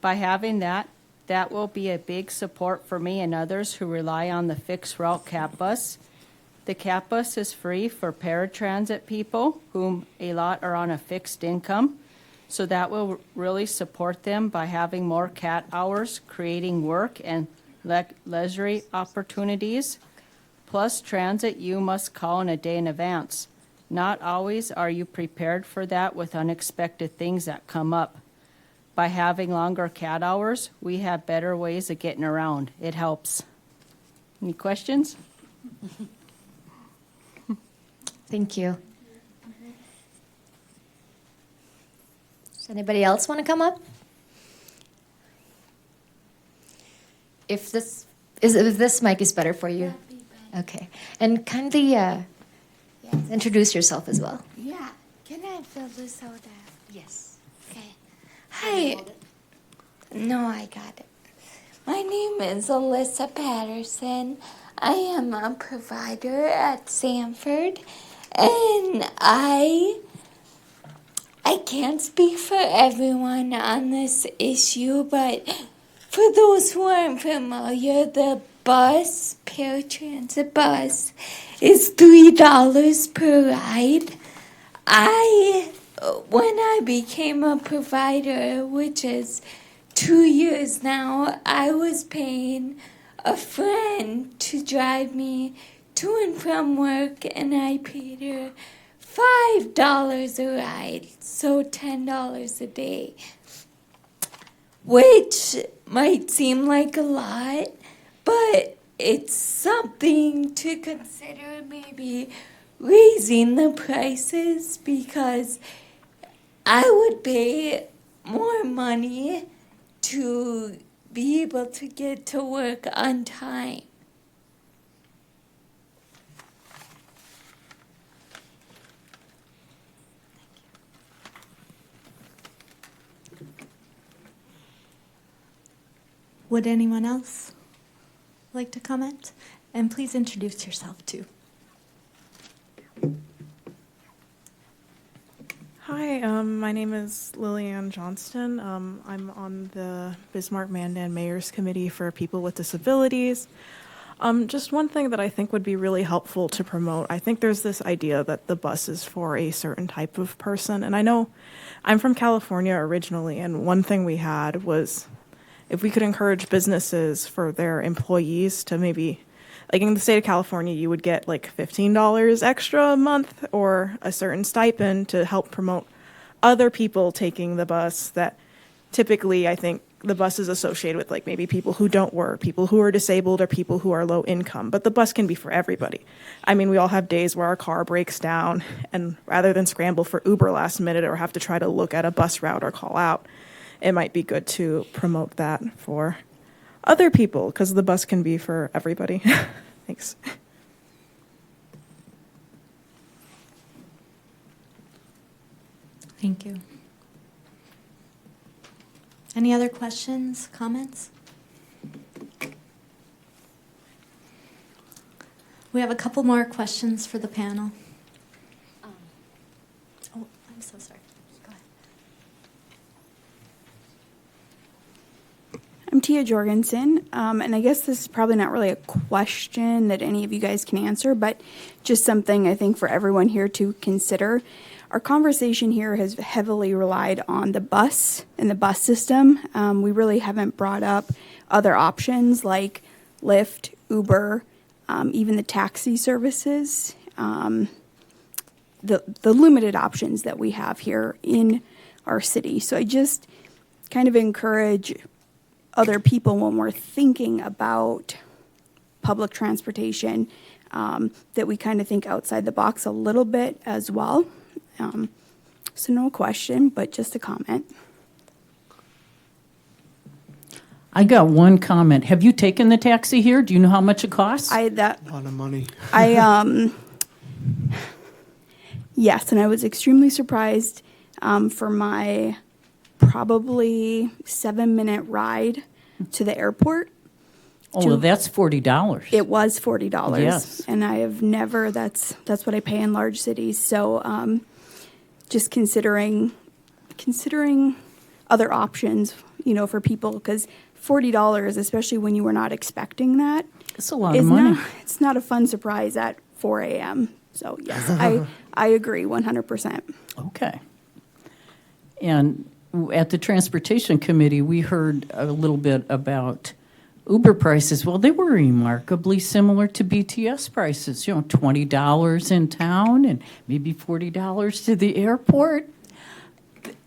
By having that, that will be a big support for me and others who rely on the fixed route CAP bus. The CAP bus is free for paratransit people, whom a lot are on a fixed income. So that will really support them by having more CAT hours, creating work and leisure opportunities. Plus transit, you must call in a day in advance. Not always are you prepared for that with unexpected things that come up. By having longer CAT hours, we have better ways of getting around. It helps. Any questions? Thank you. Does anybody else want to come up? If this mic is better for you. Okay. And kindly introduce yourself as well. Yeah. Can I fill this out? Yes. Okay. Hi. No, I got it. My name is Alyssa Patterson. I am a provider at Sanford, and I can't speak for everyone on this issue, but for those who aren't familiar, the bus, paratransit bus, is $3 per ride. When I became a provider, which is 2 years now, I was paying a friend to drive me to and from work, and I paid her $5 a ride, so $10 a day, which might seem like a lot, but it's something to consider, maybe raising the prices, because I would pay more money to be able to get to work on time. Would anyone else like to comment? And please introduce yourself too. Hi, my name is Lillian Johnston. I'm on the Bismarck-Mandan Mayor's Committee for People with Disabilities. Just one thing that I think would be really helpful to promote, I think there's this idea that the bus is for a certain type of person. And I know I'm from California originally, and one thing we had was if we could encourage businesses for their employees to maybe, like in the state of California, you would get like $15 extra a month or a certain stipend to help promote other people taking the bus that typically I think the bus is associated with like maybe people who don't work, people who are disabled, or people who are low income. But the bus can be for everybody. I mean, we all have days where our car breaks down, and rather than scramble for Uber last minute or have to try to look at a bus route or call out, it might be good to promote that for other people, because the bus can be for everybody. Thanks. Thank you. Any other questions, comments? We have a couple more questions for the panel. Oh, I'm so sorry. Go ahead. I'm Tia Jorgensen, and I guess this is probably not really a question that any of you guys can answer, but just something I think for everyone here to consider. Our conversation here has heavily relied on the bus and the bus system. We really haven't brought up other options like Lyft, Uber, even the taxi services, the limited options that we have here in our city. So I just kind of encourage other people when we're thinking about public transportation that we kind of think outside the box a little bit as well. So no question, but just a comment. I got one comment. Have you taken the taxi here? Do you know how much it costs? A lot of money. Yes, and I was extremely surprised for my probably 7-minute ride to the airport. Oh, well, that's $40. It was $40. Yes. And I have never, that's what I pay in large cities. So just considering other options, for people, because $40, especially when you were not expecting that. It's a lot of money. It's not a fun surprise at 4 a.m. So yes, I agree 100%. Okay. And at the Transportation Committee, we heard a little bit about Uber prices. Well, they were remarkably similar to BTS prices, $20 in town and maybe $40 to the airport.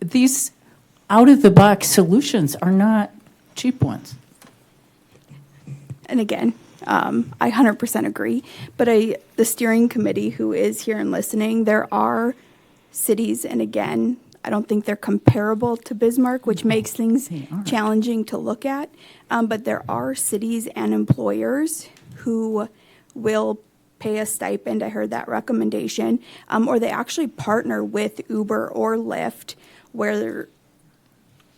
These out-of-the-box solutions are not cheap ones. And again, I 100% agree. But the steering committee who is here and listening, there are cities, and again, I don't think they're comparable to Bismarck, which makes things challenging to look at. But there are cities and employers who will pay a stipend. I heard that recommendation. Or they actually partner with Uber or Lyft, whether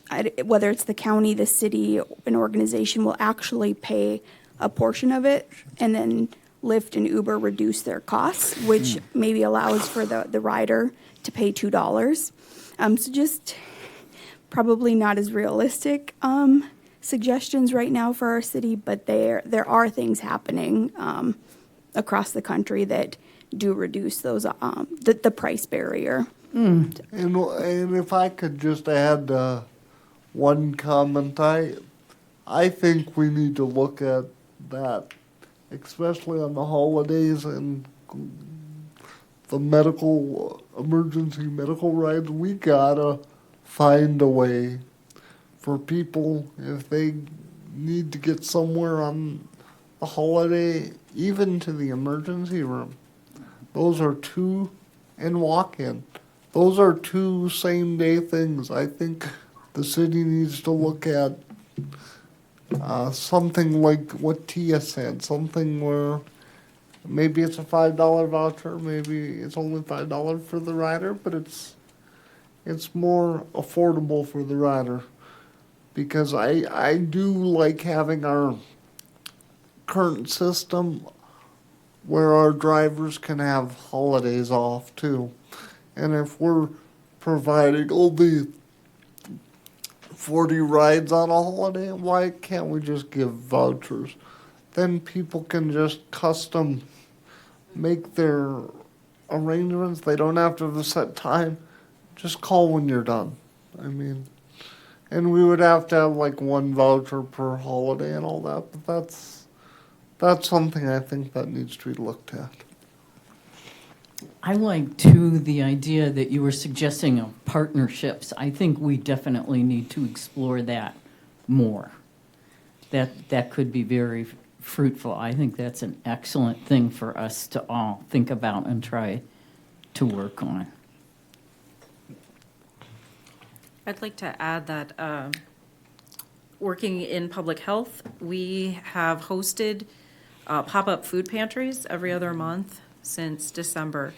it's the county, the city, an organization will actually pay a portion of it, and then Lyft and Uber reduce their costs, which maybe allows for the rider to pay $2. So just probably not as realistic suggestions right now for our city, but there are things happening across the country that do reduce those the price barrier. And if I could just add one comment, I think we need to look at that, especially on the holidays and the emergency medical rides. We gotta find a way for people, if they need to get somewhere on the holiday, even to the emergency room. Those are and walk-in. Those are 2 same-day things. I think the city needs to look at something like what Tia said, something where maybe it's a $5 voucher, maybe it's only $5 for the rider, but it's more affordable for the rider. Because I do like having our current system where our drivers can have holidays off too. And if we're providing only 40 rides on a holiday, why can't we just give vouchers? Then people can just custom make their arrangements. They don't have to have a set time. Just call when you're done. And we would have to have like 1 voucher per holiday and all that, but that's something I think that needs to be looked at. I like, too, the idea that you were suggesting of partnerships. I think we definitely need to explore that more. That could be very fruitful. I think that's an excellent thing for us to all think about and try to work on. I'd like to add that working in public health, we have hosted pop-up food pantries every other month since December,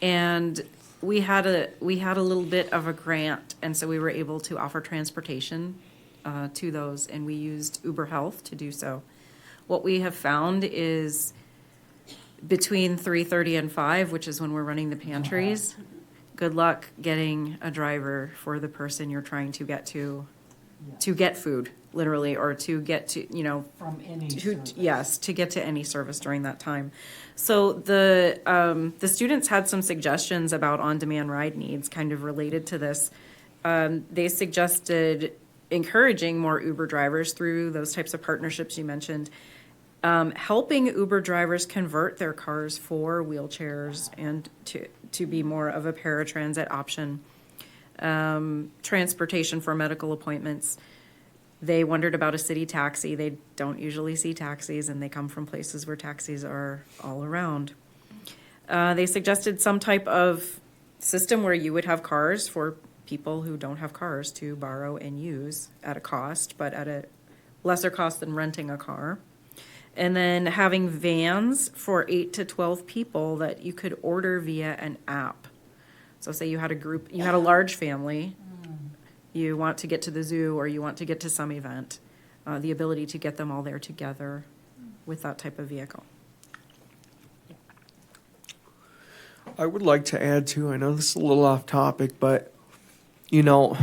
and we had a little bit of a grant, and so we were able to offer transportation to those, and we used Uber Health to do so. What we have found is between 3:30 and 5, which is when we're running the pantries, good luck getting a driver for the person you're trying to get to get food, literally, or to get to, you know, From any yes, to get to any service during that time. So the students had some suggestions about on-demand ride needs kind of related to this. They suggested encouraging more Uber drivers through those types of partnerships you mentioned, helping Uber drivers convert their cars for wheelchairs and to be more of a paratransit option, transportation for medical appointments. They wondered about a city taxi. They don't usually see taxis, and they come from places where taxis are all around. They suggested some type of system where you would have cars for people who don't have cars to borrow and use at a cost, but at a lesser cost than renting a car. And then having vans for 8 to 12 people that you could order via an app. So say you had a group, you had a large family, you want to get to the zoo or you want to get to some event, the ability to get them all there together with that type of vehicle. I would like to add too, I know this is a little off topic, but you know,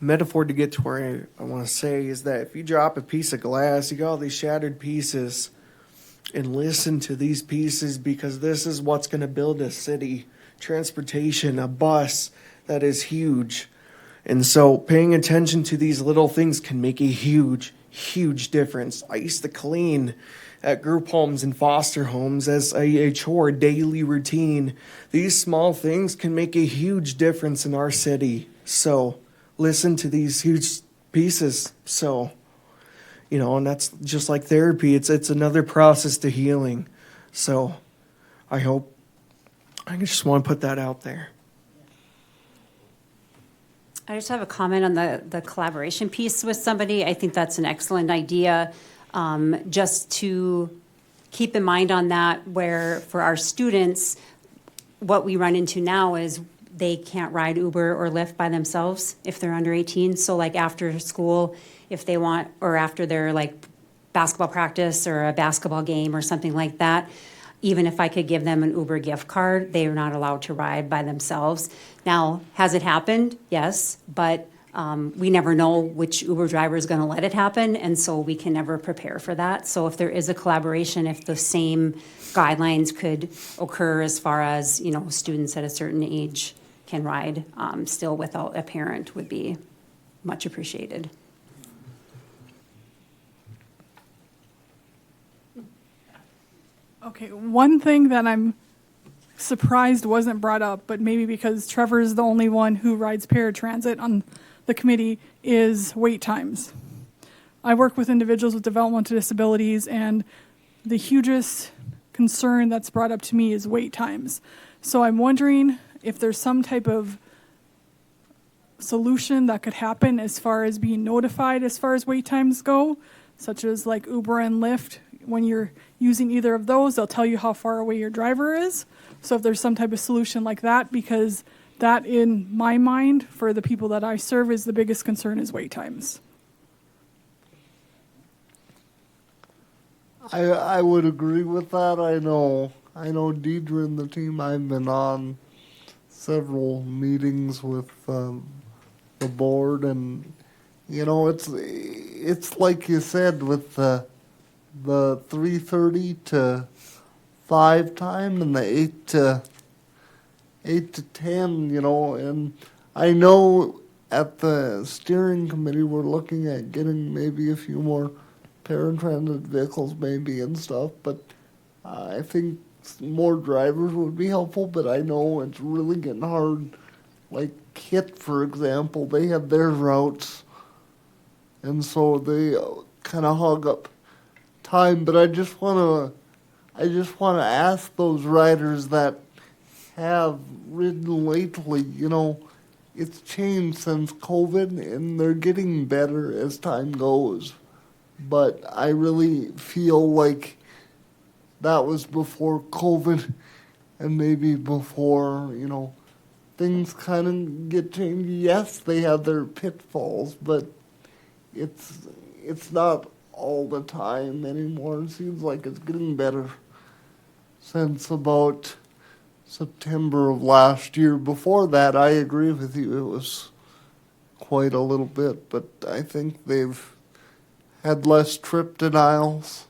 a metaphor to get to where I want to say is that if you drop a piece of glass, you got all these shattered pieces, and listen to these pieces because this is what's going to build a city. Transportation, a bus that is huge. And so paying attention to these little things can make a huge, huge difference. I used to clean at group homes and foster homes as a chore, daily routine. These small things can make a huge difference in our city. So listen to these huge pieces. So, you know, and that's just like therapy. It's another process to healing. So I just want to put that out there. I just have a comment on the collaboration piece with somebody. I think that's an excellent idea. Just to keep in mind on that, where for our students, what we run into now is they can't ride Uber or Lyft by themselves if they're under 18. So like after school, if they want, or after their like basketball practice or a basketball game or something like that, even if I could give them an Uber gift card, they are not allowed to ride by themselves. Now, has it happened? Yes, but we never know which Uber driver is going to let it happen, and so we can never prepare for that. So if there is a collaboration, if the same guidelines could occur as far as, you know, students at a certain age can ride still without a parent would be much appreciated. Okay, one thing that I'm surprised wasn't brought up, but maybe because Trevor's the only one who rides paratransit on the committee, is wait times. I work with individuals with developmental disabilities, and the hugest concern that's brought up to me is wait times. So I'm wondering if there's some type of solution that could happen as far as being notified as far as wait times go, such as like Uber and Lyft. When you're using either of those, they'll tell you how far away your driver is. So if there's some type of solution like that, because that in my mind, for the people that I serve, is the biggest concern is wait times. I would agree with that. I know Deidre and the team, I've been on several meetings with the board, and you know, it's like you said with the 3:30 to 5 time and the 8 to 10, you know, and I know at the steering committee we're looking at getting maybe a few more paratransit vehicles maybe and stuff, but I think more drivers would be helpful, but I know it's really getting hard. Like KIT, for example, they have their routes, and so they kind of hog up time, but I just want to ask those riders that have ridden lately, you know, it's changed since COVID and they're getting better as time goes. But I really feel like that was before COVID and maybe before, you know, things kind of get changed. Yes, they have their pitfalls, but it's not all the time anymore. It seems like it's getting better since about September of last year. Before that, I agree with you, it was quite a little bit, but I think they've had less trip denials.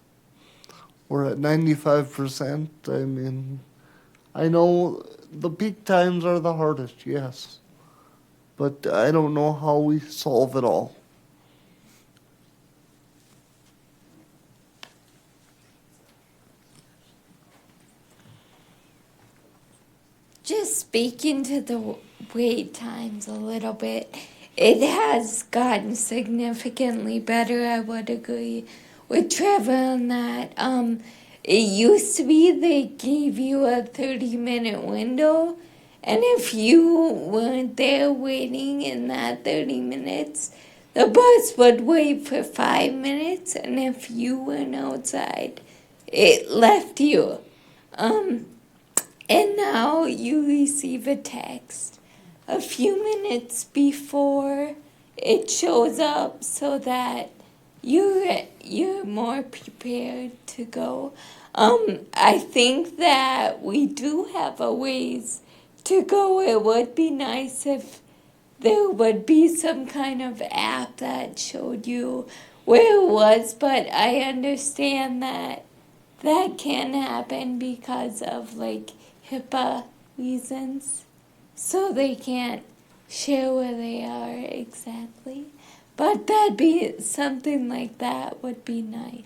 We're at 95%. I mean, I know the peak times are the hardest, yes, but I don't know how we solve it all. Just speaking to the wait times a little bit, it has gotten significantly better. I would agree with Trevor on that. It used to be they gave you a 30-minute window, and if you weren't there waiting in that 30 minutes, the bus would wait for 5 minutes, and if you weren't outside, it left you. And now you receive a text a few minutes before it shows up so that you're more prepared to go. I think that we do have a ways to go. It would be nice if there would be some kind of app that showed you where it was, but I understand that that can happen because of like HIPAA reasons, so they can't share where they are exactly. But that'd be something like that would be nice.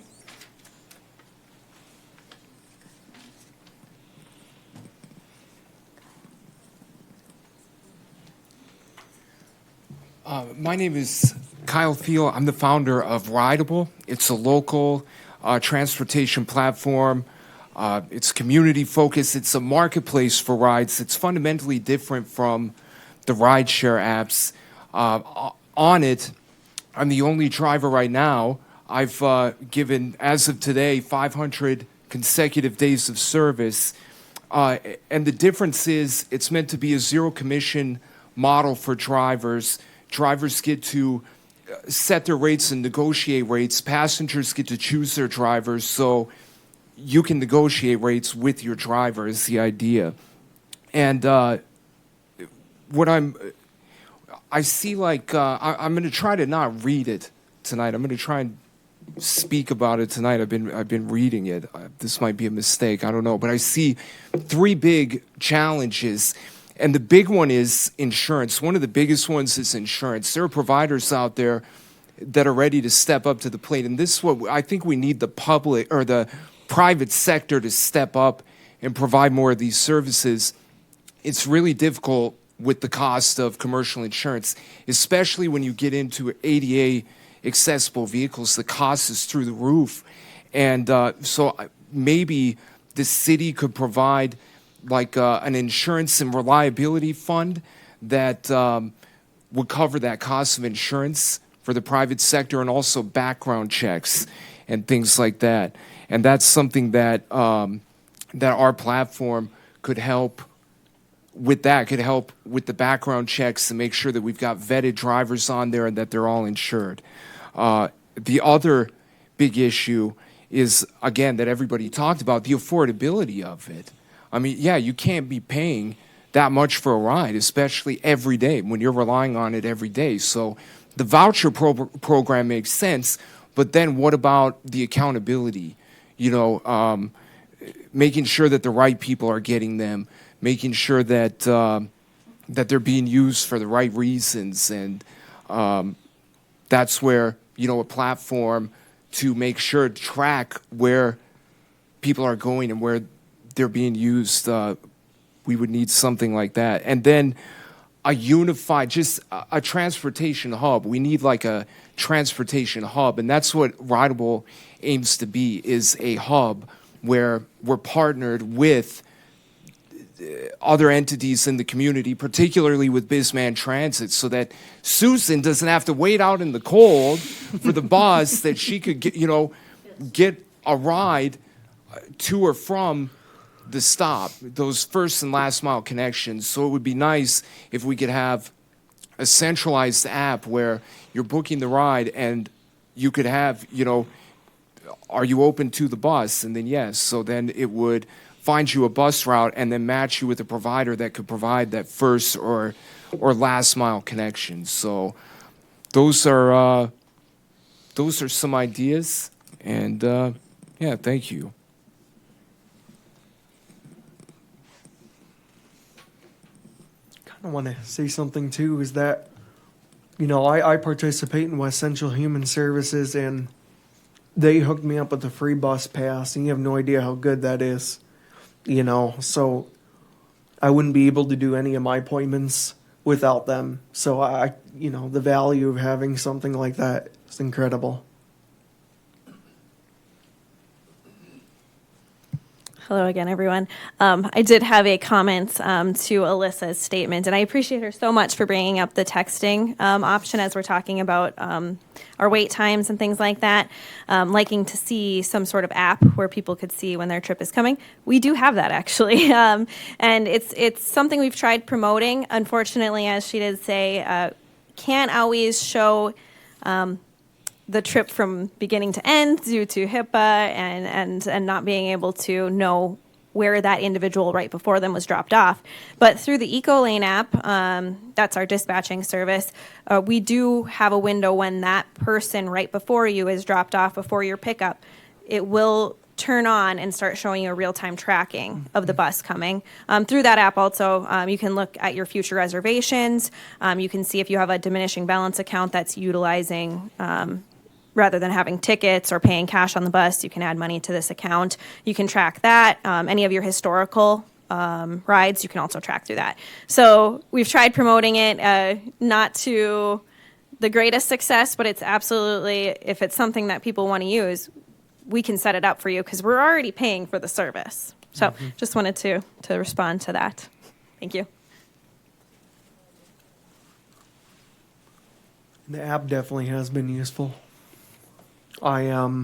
My name is Kyle Thiel. I'm the founder of Rideable. It's a local transportation platform. It's community focused. It's a marketplace for rides. It's fundamentally different from the rideshare apps. On it, I'm the only driver right now. I've given, as of today, 500 consecutive days of service. And the difference is it's meant to be a zero commission model for drivers. Drivers get to set their rates and negotiate rates. Passengers get to choose their drivers. So you can negotiate rates with your driver is the idea. And what I see like, I'm going to try to not read it tonight. I'm going to try and speak about it tonight. I've been reading it. This might be a mistake. I don't know. But I see three big challenges. And the big one is insurance. One of the biggest ones is insurance. There are providers out there that are ready to step up to the plate. And this is what I think we need the public or the private sector to step up and provide more of these services. It's really difficult with the cost of commercial insurance, especially when you get into ADA accessible vehicles. The cost is through the roof. And so maybe the city could provide like an insurance and reliability fund that would cover that cost of insurance for the private sector, and also background checks and things like that. And that's something that that our platform could help with. That could help with the background checks to make sure that we've got vetted drivers on there and that they're all insured. The other big issue is, again, that everybody talked about, the affordability of it. I mean, yeah, you can't be paying that much for a ride, especially every day when you're relying on it every day. So the voucher program makes sense, but then what about the accountability? You know, making sure that the right people are getting them, making sure that that they're being used for the right reasons, and that's where, you know, a platform to make sure to track where people are going and where they're being used, we would need something like that. And then a unified, just a transportation hub. We need like a transportation hub, and that's what Rideable aims to be, is a hub where we're partnered with other entities in the community, particularly with Bis-Man Transit, so that Susan doesn't have to wait out in the cold for the bus, that she could get, you know, get a ride to or from the stop, those first and last mile connections. So it would be nice if we could have a centralized app where you're booking the ride and you could have, you know, are you open to the bus? And then yes, so then it would find you a bus route and then match you with a provider that could provide that first or last mile connection. So those are some ideas, and yeah, thank you. I want to say something too, is that, you know, I participate in West Central Human Services, and they hooked me up with a free bus pass, and you have no idea how good that is, you know. So I wouldn't be able to do any of my appointments without them. So you know, the value of having something like that is incredible. Hello again, everyone. I did have a comment to Alyssa's statement, and I appreciate her so much for bringing up the texting option as we're talking about our wait times and things like that. Liking to see some sort of app where people could see when their trip is coming. We do have that, actually, and it's something we've tried promoting. Unfortunately, as she did say, can't always show the trip from beginning to end due to HIPAA and not being able to know where that individual right before them was dropped off. But through the EcoLane app, that's our dispatching service, we do have a window when that person right before you is dropped off before your pickup. It will turn on and start showing you a real-time tracking of the bus coming. Through that app also, you can look at your future reservations. You can see if you have a diminishing balance account that's utilizing rather than having tickets or paying cash on the bus, you can add money to this account. You can track that. Any of your historical rides, you can also track through that. So we've tried promoting it, not to the greatest success, but it's absolutely, if it's something that people want to use, we can set it up for you because we're already paying for the service. So just wanted to respond to that. Thank you. The app definitely has been useful. I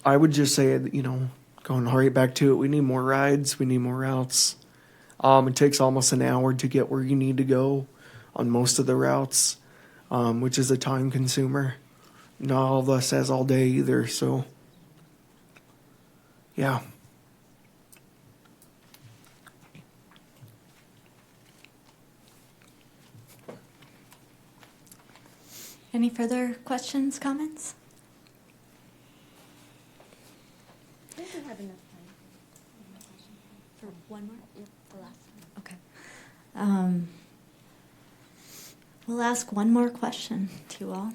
would just say, you know, going right back to it, we need more rides, we need more routes. It takes almost an hour to get where you need to go on most of the routes, which is a time consumer. Not all of us has all day either, so yeah. Any further questions, comments? I think we have enough time for one more. Yep, the last one. Okay. We'll ask one more question to you all.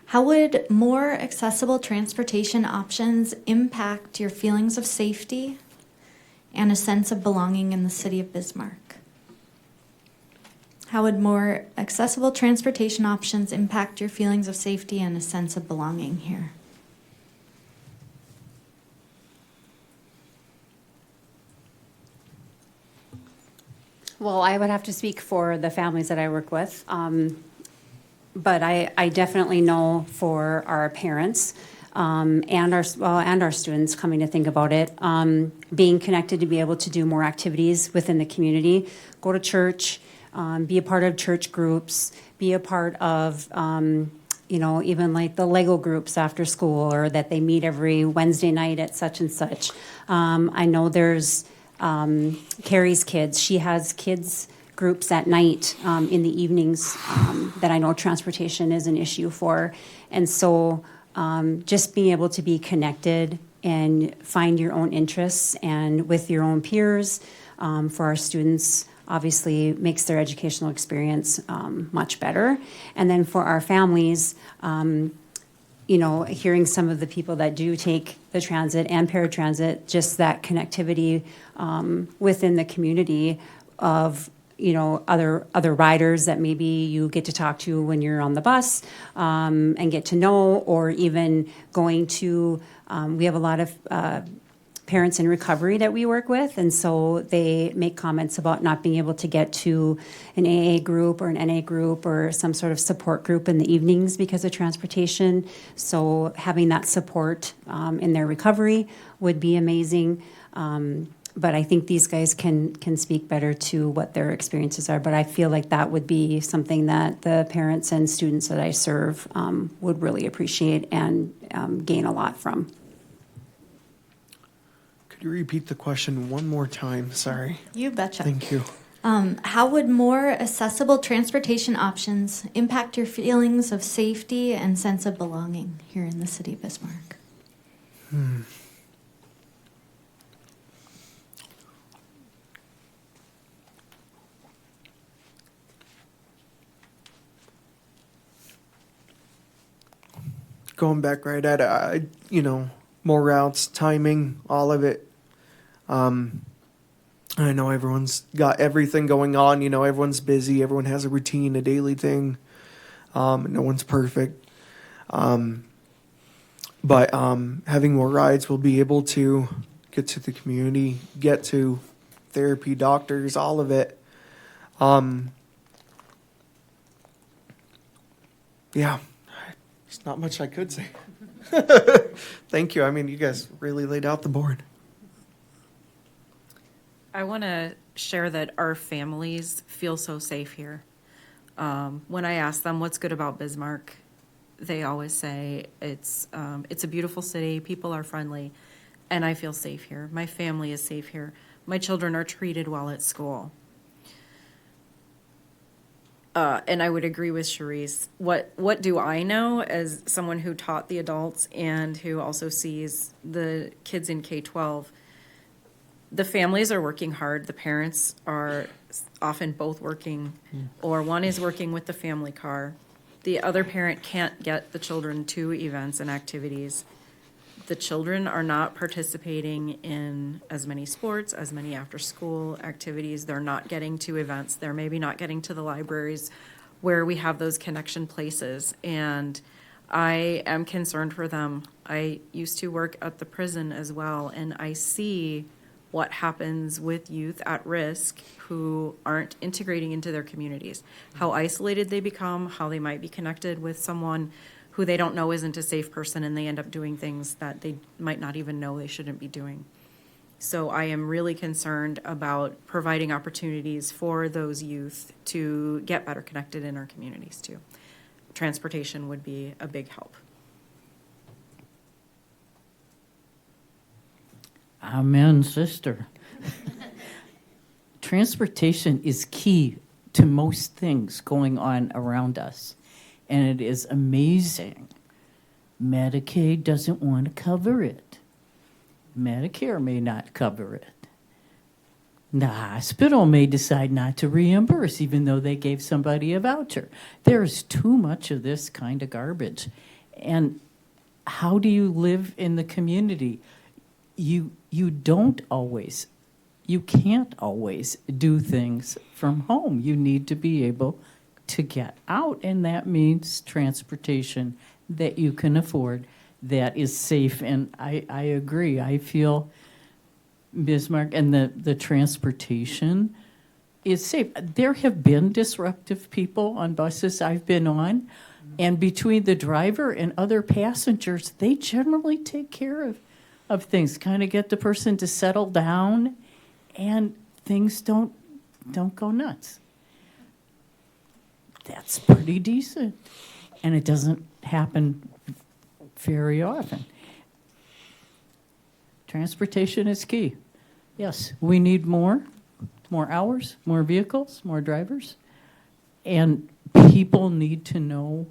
How would more accessible transportation options impact your feelings of safety and a sense of belonging in the city of Bismarck? How would more accessible transportation options impact your feelings of safety and a sense of belonging here? Well, I would have to speak for the families that I work with, but I definitely know for our parents and our students coming to think about it, being connected to be able to do more activities within the community, go to church. Be a part of church groups, be a part of, even like the Lego groups after school, or that they meet every Wednesday night at such and such. I know there's Carrie's kids. She has kids groups at night in the evenings that I know transportation is an issue for. And so just being able to be connected and find your own interests and with your own peers for our students obviously makes their educational experience much better. And then for our families, hearing some of the people that do take the transit and paratransit, just that connectivity within the community of, other riders that maybe you get to talk to when you're on the bus and get to know, or even going to, we have a lot of parents in recovery that we work with, and so they make comments about not being able to get to an AA group or an NA group or some sort of support group in the evenings because of transportation. So having that support in their recovery would be amazing. But I think these guys can speak better to what their experiences are. But I feel like that would be something that the parents and students that I serve would really appreciate and gain a lot from. Could you repeat the question one more time? Sorry. You betcha. Thank you. How would more accessible transportation options impact your feelings of safety and sense of belonging here in the city of Bismarck? Going back right at it, more routes, timing, all of it. I know everyone's got everything going on. Everyone's busy. Everyone has a routine, a daily thing. No one's perfect. But having more rides, we'll be able to get to the community, get to therapy, doctors, all of it. Yeah, there's not much I could say. Thank you. I mean, you guys really laid out the board. I want to share that our families feel so safe here. When I ask them what's good about Bismarck, they always say it's a beautiful city, people are friendly, and I feel safe here. My family is safe here. My children are treated well at school. And I would agree with Cherise. What do I know as someone who taught the adults and who also sees the kids in K-12? The families are working hard. The parents are often both working, or one is working with the family car. The other parent can't get the children to events and activities. The children are not participating in as many sports, as many after-school activities. They're not getting to events. They're maybe not getting to the libraries where we have those connection places. And I am concerned for them. I used to work at the prison as well, and I see what happens with youth at risk who aren't integrating into their communities, how isolated they become, how they might be connected with someone who they don't know isn't a safe person, and they end up doing things that they might not even know they shouldn't be doing. So I am really concerned about providing opportunities for those youth to get better connected in our communities too. Transportation would be a big help. Amen, sister. Transportation is key to most things going on around us, and it is amazing. Medicaid doesn't want to cover it. Medicare may not cover it. The hospital may decide not to reimburse, even though they gave somebody a voucher. There's too much of this kind of garbage. And how do you live in the community? You can't always do things from home. You need to be able to get out, and that means transportation that you can afford that is safe. And I agree. I feel Bismarck and the transportation is safe. There have been disruptive people on buses I've been on, and between the driver and other passengers, they generally take care of things, kind of get the person to settle down, and things don't go nuts. That's pretty decent, and it doesn't happen very often. Transportation is key. Yes, we need more hours, more vehicles, more drivers, and people need to know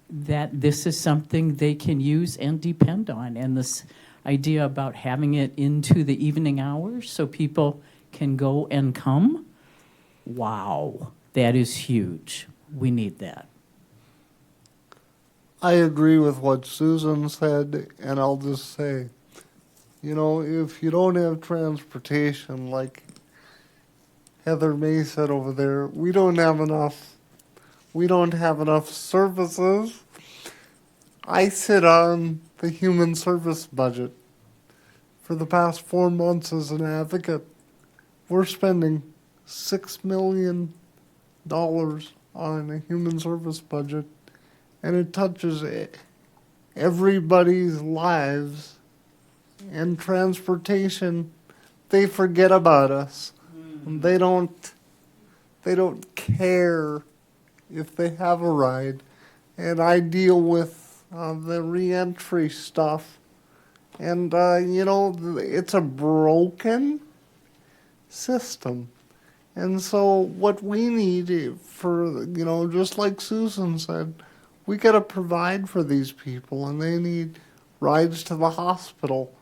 that this is something they can use and depend on. And this idea about having it into the evening hours so people can go and come, wow, that is huge. We need that. I agree with what Susan said, and I'll just say, if you don't have transportation, like Heather May said over there, we don't have enough services. I sit on the human service budget. For the past 4 months as an advocate, we're spending $6 million on a human service budget, and it touches everybody's lives. And transportation, they forget about us. They don't care if they have a ride. And I deal with the reentry stuff. And, it's a broken system. And so what we need for, just like Susan said, we got to provide for these people, and they need rides to the hospital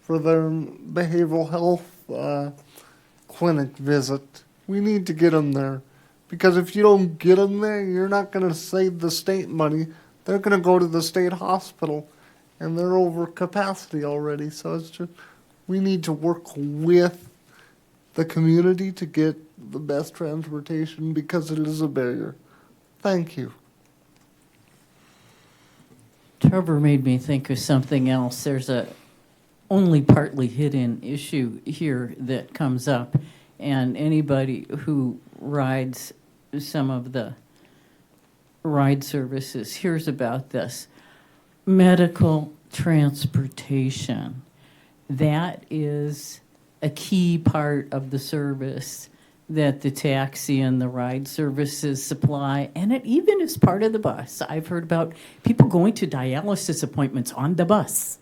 for their behavioral health clinic visit. We need to get them there, because if you don't get them there, you're not going to save the state money. They're going to go to the state hospital, and they're over capacity already. So it's just, we need to work with the community to get the best transportation, because it is a barrier. Thank you. Trevor made me think of something else. There's a only partly hidden issue here that comes up, and anybody who rides some of the ride services hears about this. Medical transportation. That is a key part of the service that the taxi and the ride services supply, and it even is part of the bus. I've heard about people going to dialysis appointments on the bus.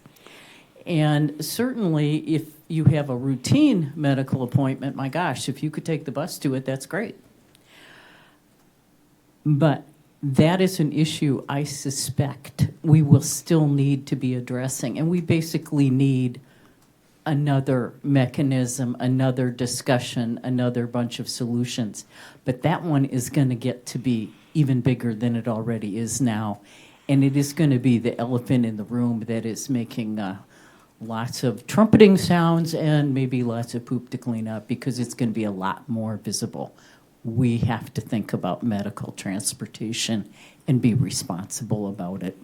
And certainly if you have a routine medical appointment, my gosh, if you could take the bus to it, that's great. But that is an issue I suspect we will still need to be addressing, and we basically need another mechanism, another discussion, another bunch of solutions. But that one is going to get to be even bigger than it already is now. And it is going to be the elephant in the room that is making lots of trumpeting sounds and maybe lots of poop to clean up, because it's going to be a lot more visible. We have to think about medical transportation and be responsible about it.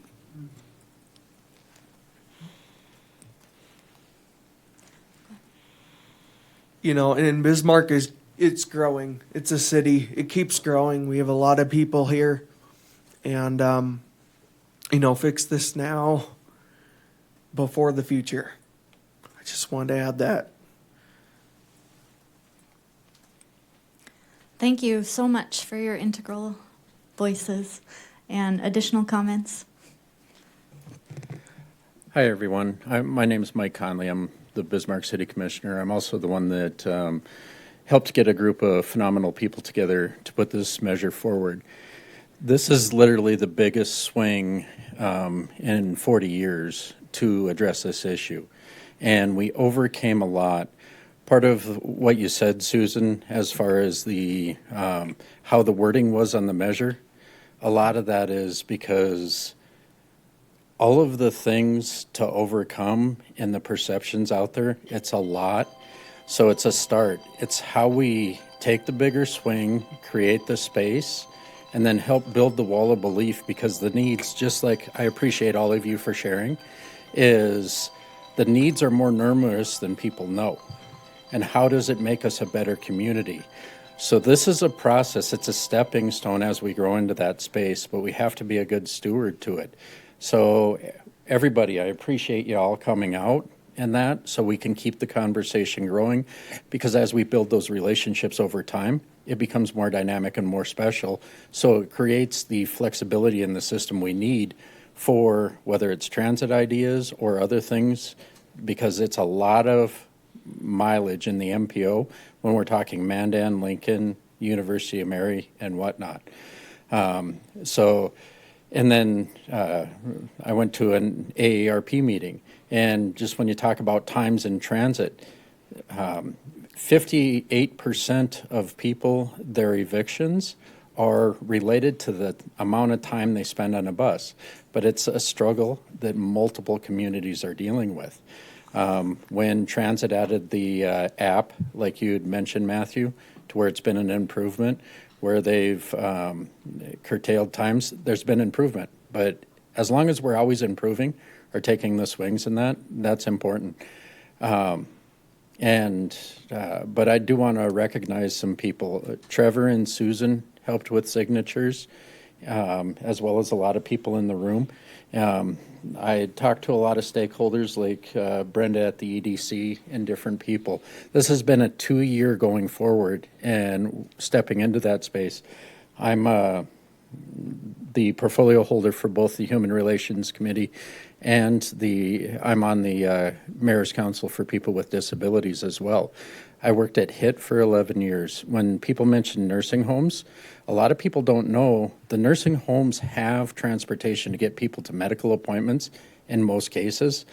And Bismarck it's growing. It's a city. It keeps growing. We have a lot of people here, and fix this now before the future. I just wanted to add that. Thank you so much for your integral voices and additional comments. Hi, everyone. My name is Mike Conley. I'm the Bismarck City Commissioner. I'm also the one that helped get a group of phenomenal people together to put this measure forward. This is literally the biggest swing in 40 years to address this issue. And we overcame a lot. Part of what you said, Susan, as far as the how the wording was on the measure, a lot of that is because all of the things to overcome and the perceptions out there, it's a lot. So it's a start. It's how we take the bigger swing, create the space, and then help build the wall of belief, because the needs, just like I appreciate all of you for sharing, is the needs are more numerous than people know. And how does it make us a better community? So this is a process. It's a stepping stone as we grow into that space, but we have to be a good steward to it. So everybody, I appreciate you all coming out and that, so we can keep the conversation growing, because as we build those relationships over time, it becomes more dynamic and more special. So it creates the flexibility in the system we need for whether it's transit ideas or other things, because it's a lot of mileage in the MPO when we're talking Mandan, Lincoln, University of Mary, and whatnot. And then I went to an AARP meeting, and just when you talk about times in transit, 58% of people, their evictions are related to the amount of time they spend on a bus. But it's a struggle that multiple communities are dealing with. When transit added the app, like you had mentioned, Matthew, to where it's been an improvement, where they've curtailed times, there's been improvement. But as long as we're always improving or taking the swings in that, that's important. But I do want to recognize some people. Trevor and Susan helped with signatures, as well as a lot of people in the room. I talked to a lot of stakeholders like Brenda at the EDC and different people. This has been a 2-year going forward and stepping into that space. I'm the portfolio holder for both the Human Relations Committee and I'm on the Mayor's Council for People with Disabilities as well. I worked at HIT for 11 years. When people mention nursing homes, a lot of people don't know the nursing homes have transportation to get people to medical appointments in most cases.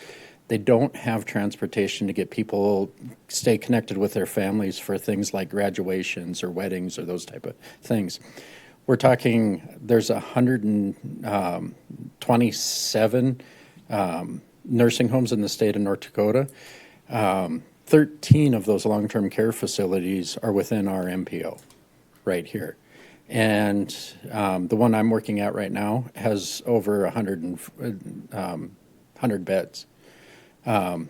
They don't have transportation to get people stay connected with their families for things like graduations or weddings or those type of things. We're talking, there's 127 nursing homes in the state of North Dakota. 13 of those long-term care facilities are within our MPO right here. And the one I'm working at right now has over 100 beds.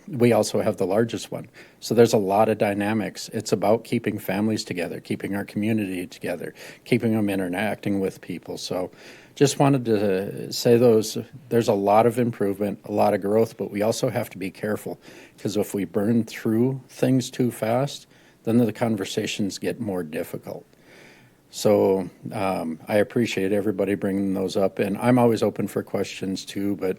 We also have the largest one. So there's a lot of dynamics. It's about keeping families together, keeping our community together, keeping them interacting with people. So just wanted to say there's a lot of improvement, a lot of growth, but we also have to be careful because if we burn through things too fast, then the conversations get more difficult. So I appreciate everybody bringing those up, and I'm always open for questions too, but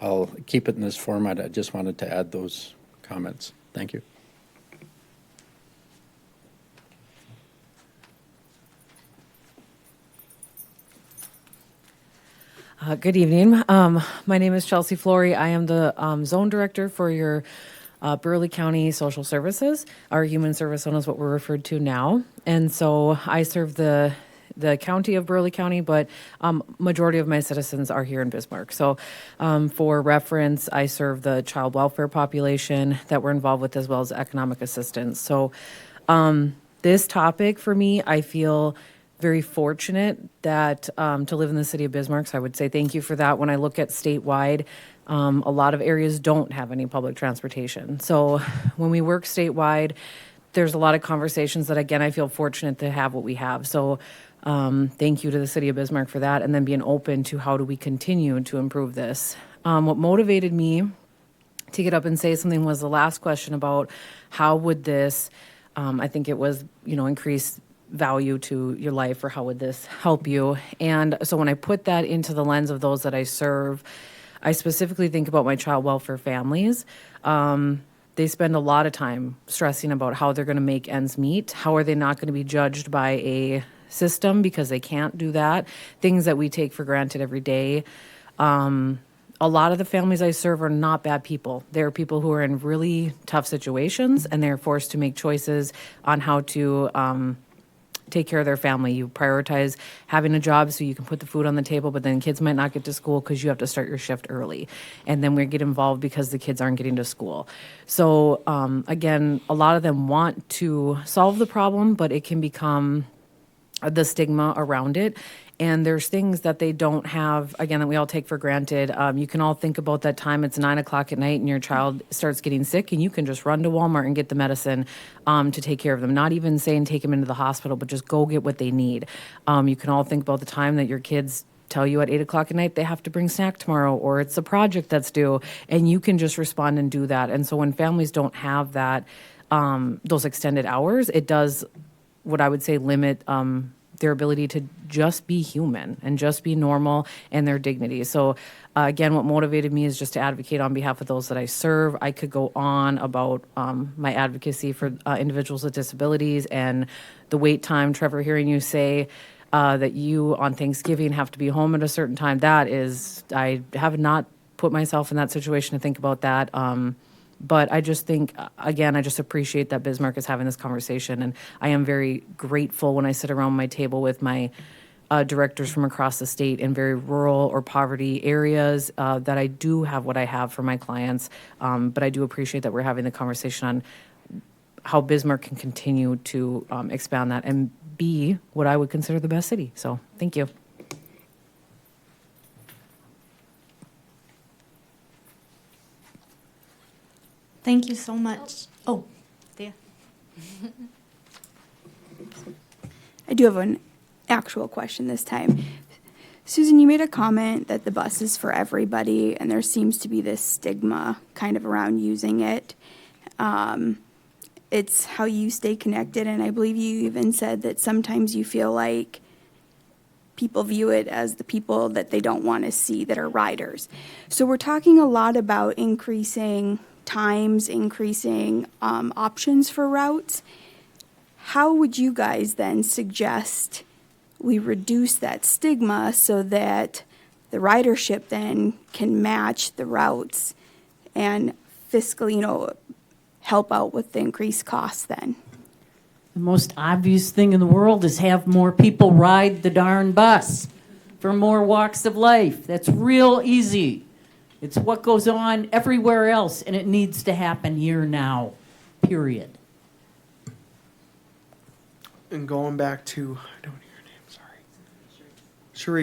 I'll keep it in this format. I just wanted to add those comments. Thank you. Good evening. My name is Chelsea Flory. I am the zone director for your Burley County Social Services. Our human service zone is what we're referred to now. And so I serve the county of Burley County, but majority of my citizens are here in Bismarck. So for reference, I serve the child welfare population that we're involved with as well as economic assistance. So this topic for me, I feel very fortunate that to live in the city of Bismarck. So I would say thank you for that. When I look at statewide, a lot of areas don't have any public transportation. So when we work statewide, there's a lot of conversations that, again, I feel fortunate to have what we have. So thank you to the city of Bismarck for that, and then being open to how do we continue to improve this. What motivated me to get up and say something was the last question about how would this, I think it was, increase value to your life, or how would this help you? And so when I put that into the lens of those that I serve, I specifically think about my child welfare families. They spend a lot of time stressing about how they're going to make ends meet. How are they not going to be judged by a system because they can't do that? Things that we take for granted every day. A lot of the families I serve are not bad people. They're people who are in really tough situations, and they're forced to make choices on how to take care of their family. You prioritize having a job so you can put the food on the table, but then kids might not get to school because you have to start your shift early. And then we get involved because the kids aren't getting to school. So again, a lot of them want to solve the problem, but it can become the stigma around it. And there's things that they don't have, again, that we all take for granted. You can all think about that time it's 9 o'clock at night and your child starts getting sick, and you can just run to Walmart and get the medicine to take care of them. Not even saying take them into the hospital, but just go get what they need. You can all think about the time that your kids tell you at 8 o'clock at night they have to bring snack tomorrow, or it's a project that's due, and you can just respond and do that. And so when families don't have that, those extended hours, it does, what I would say, limit their ability to just be human and just be normal and their dignity. So again, what motivated me is just to advocate on behalf of those that I serve. I could go on about my advocacy for individuals with disabilities and the wait time. Trevor, hearing you say that you on Thanksgiving have to be home at a certain time, that is, I have not put myself in that situation to think about that. But I just think, again, I just appreciate that Bismarck is having this conversation. And I am very grateful when I sit around my table with my directors from across the state in very rural or poverty areas that I do have what I have for my clients. But I do appreciate that we're having the conversation on how Bismarck can continue to expand that and be what I would consider the best city. So thank you. Thank you so much. Oh, there. I do have an actual question this time. Susan, you made a comment that the bus is for everybody, and there seems to be this stigma kind of around using it. It's how you stay connected, and I believe you even said that sometimes you feel like people view it as the people that they don't want to see that are riders. So we're talking a lot about increasing times, increasing options for routes. How would you guys then suggest we reduce that stigma so that the ridership then can match the routes and fiscally, help out with the increased costs then? The most obvious thing in the world is have more people ride the darn bus for more walks of life. That's real easy. It's what goes on everywhere else, and it needs to happen here now, period. And going back to, I don't hear your name, sorry.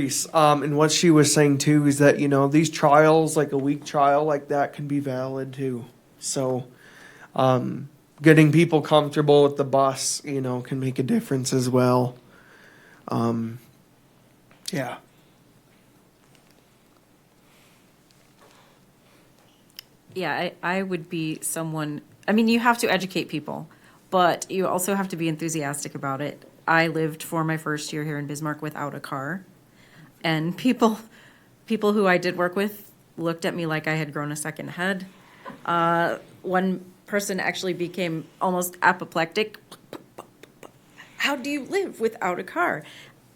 Sharice, and what she was saying too is that, these trials, like a week trial like that can be valid too. So, getting people comfortable with the bus, can make a difference as well. Yeah. Yeah, I would be someone, you have to educate people, but you also have to be enthusiastic about it. I lived for my first year here in Bismarck without a car, and people who I did work with looked at me like I had grown a second head. One person actually became almost apoplectic. How do you live without a car?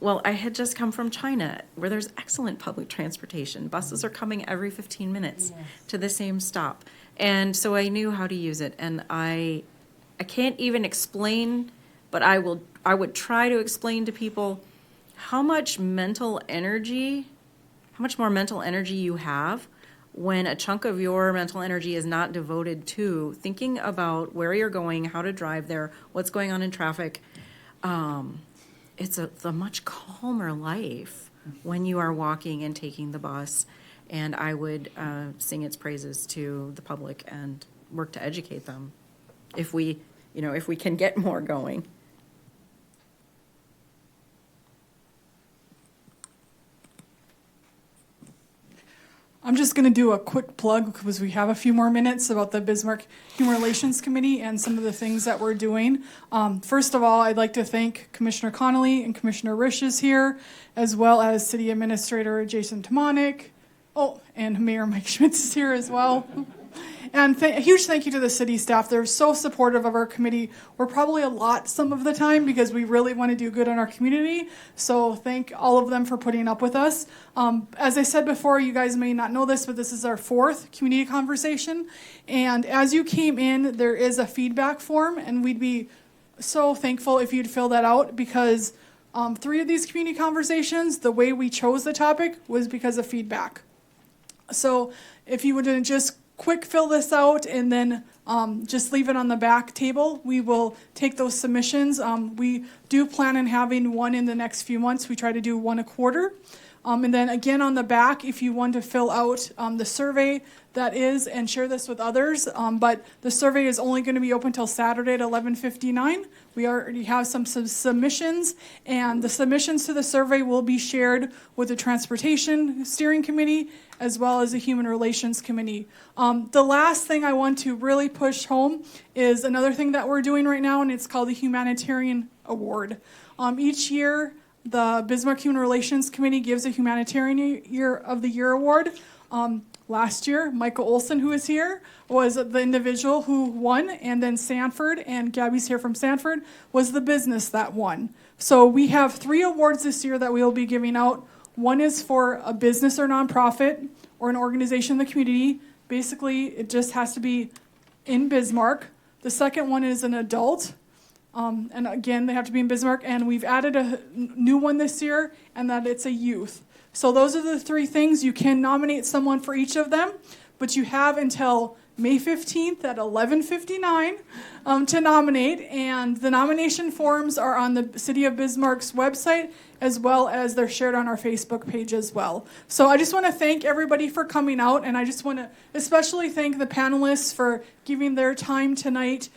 Well, I had just come from China, where there's excellent public transportation. Buses are coming every 15 minutes to the same stop. And so I knew how to use it. And I can't even explain, but I would try to explain to people how much more mental energy you have when a chunk of your mental energy is not devoted to thinking about where you're going, how to drive there, what's going on in traffic. It's a much calmer life when you are walking and taking the bus. And I would sing its praises to the public and work to educate them if we can get more going. I'm just going to do a quick plug because we have a few more minutes about the Bismarck Human Relations Committee and some of the things that we're doing. First of all, I'd like to thank Commissioner Connolly and Commissioner Risch is here, as well as City Administrator Jason Tomanik. Oh, and Mayor Mike Schmitz is here as well. And a huge thank you to the city staff. They're so supportive of our committee. We're probably a lot some of the time because we really want to do good in our community. So thank all of them for putting up with us. As I said before, you guys may not know this, but this is our 4th community conversation. And as you came in, there is a feedback form, and we'd be so thankful if you'd fill that out because 3 of these community conversations, the way we chose the topic was because of feedback. So if you would just quick fill this out and then just leave it on the back table. We will take those submissions. We do plan on having one in the next few months. We try to do 1 a quarter. And then again on the back, if you want to fill out the survey that is, and share this with others, but the survey is only going to be open till Saturday at 11:59. We already have some submissions, and the submissions to the survey will be shared with the Transportation Steering Committee as well as the Human Relations Committee. The last thing I want to really push home is another thing that we're doing right now, and it's called the Humanitarian Award. Each year, the Bismarck Human Relations Committee gives a Humanitarian Year of the Year award. Last year, Michael Olson, who is here, was the individual who won, and then Sanford, and Gabby's here from Sanford, was the business that won. So we have 3 awards this year that we will be giving out. One is for a business or nonprofit or an organization in the community. Basically, it just has to be in Bismarck. The second one is an adult. And again, they have to be in Bismarck. And we've added a new one this year, and that it's a youth. So those are the 3 things. You can nominate someone for each of them, but you have until May 15th at 11:59 to nominate. And the nomination forms are on the City of Bismarck's website, as well as they're shared on our Facebook page as well. So I just want to thank everybody for coming out, and I just want to especially thank the panelists for giving their time tonight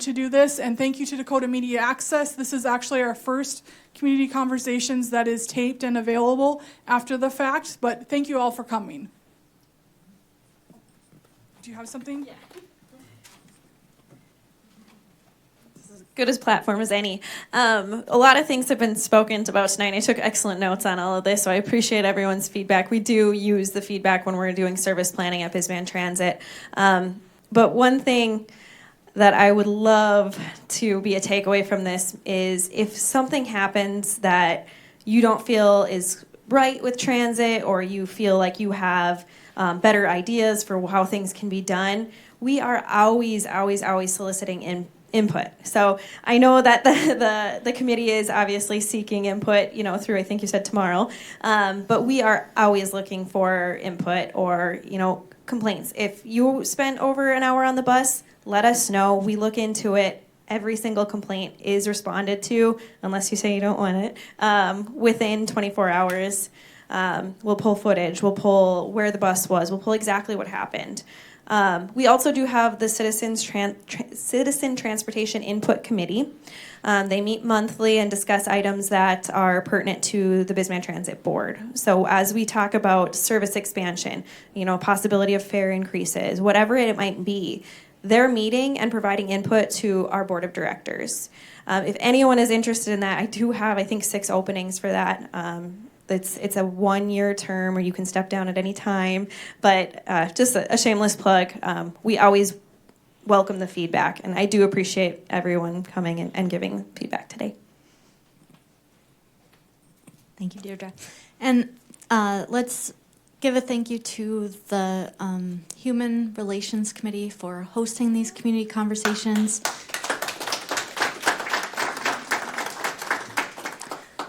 to do this, and thank you to Dakota Media Access. This is actually our first community conversations that is taped and available after the fact, but thank you all for coming. Do you have something? Yeah. good as platform as any. A lot of things have been spoken about tonight. I took excellent notes on all of this, so I appreciate everyone's feedback. We do use the feedback when we're doing service planning at Bis-Man Transit. But one thing that I would love to be a takeaway from this is if something happens that you don't feel is right with transit, or you feel like you have better ideas for how things can be done, we are always soliciting input. So I know that the committee is obviously seeking input, through, I think you said tomorrow, but we are always looking for input or, complaints. If you spent over an hour on the bus, let us know. We look into it. Every single complaint is responded to, unless you say you don't want it, within 24 hours. We'll pull footage. We'll pull where the bus was. We'll pull exactly what happened. We also do have the Citizen Transportation Input Committee. They meet monthly and discuss items that are pertinent to the Bis-Man Transit Board. So as we talk about service expansion, possibility of fare increases, whatever it might be, they're meeting and providing input to our board of directors. If anyone is interested in that, I do have, I think, 6 openings for that. It's a 1-year term where you can step down at any time. But just a shameless plug, we always welcome the feedback. And I do appreciate everyone coming and giving feedback today. Thank you, Deirdre. And let's give a thank you to the Human Relations Committee for hosting these community conversations.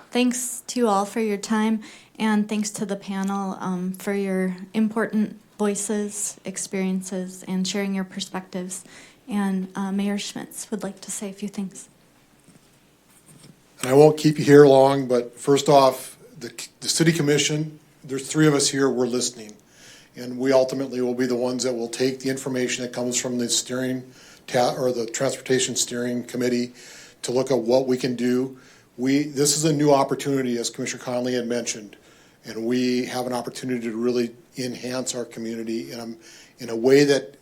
Thanks to you all for your time, and thanks to the panel for your important voices, experiences, and sharing your perspectives. And Mayor Schmitz would like to say a few things. And I won't keep you here long, but first off, the City Commission, there's 3 of us here, we're listening. And we ultimately will be the ones that will take the information that comes from the the Transportation Steering Committee to look at what we can do. This is a new opportunity, as Commissioner Conley had mentioned, and we have an opportunity to really enhance our community in a way that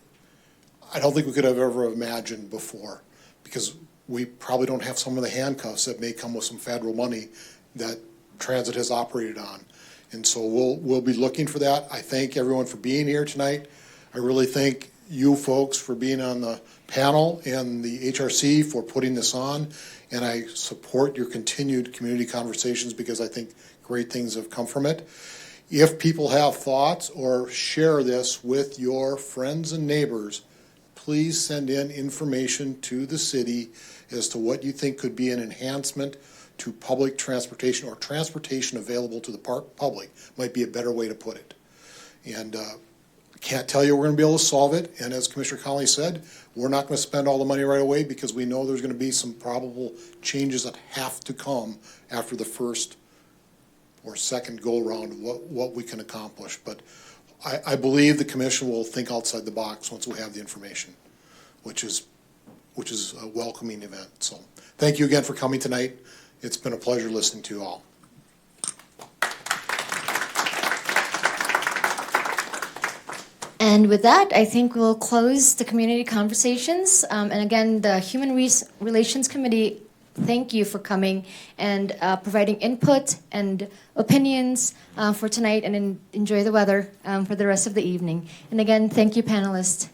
I don't think we could have ever imagined before, because we probably don't have some of the handcuffs that may come with some federal money that transit has operated on. And so we'll be looking for that. I thank everyone for being here tonight. I really thank you folks for being on the panel and the HRC for putting this on. And I support your continued community conversations because I think great things have come from it. If people have thoughts or share this with your friends and neighbors, please send in information to the city as to what you think could be an enhancement to public transportation, or transportation available to the public might be a better way to put it. And can't tell you we're going to be able to solve it. And as Commissioner Conley said, we're not going to spend all the money right away because we know there's going to be some probable changes that have to come after the first or second go-around of what we can accomplish. But I believe the Commission will think outside the box once we have the information, which is a welcoming event. So thank you again for coming tonight. It's been a pleasure listening to you all. And with that, I think we'll close the community conversations. And again, the Human Relations Committee, thank you for coming and providing input and opinions for tonight, and enjoy the weather for the rest of the evening. And again, thank you, panelists.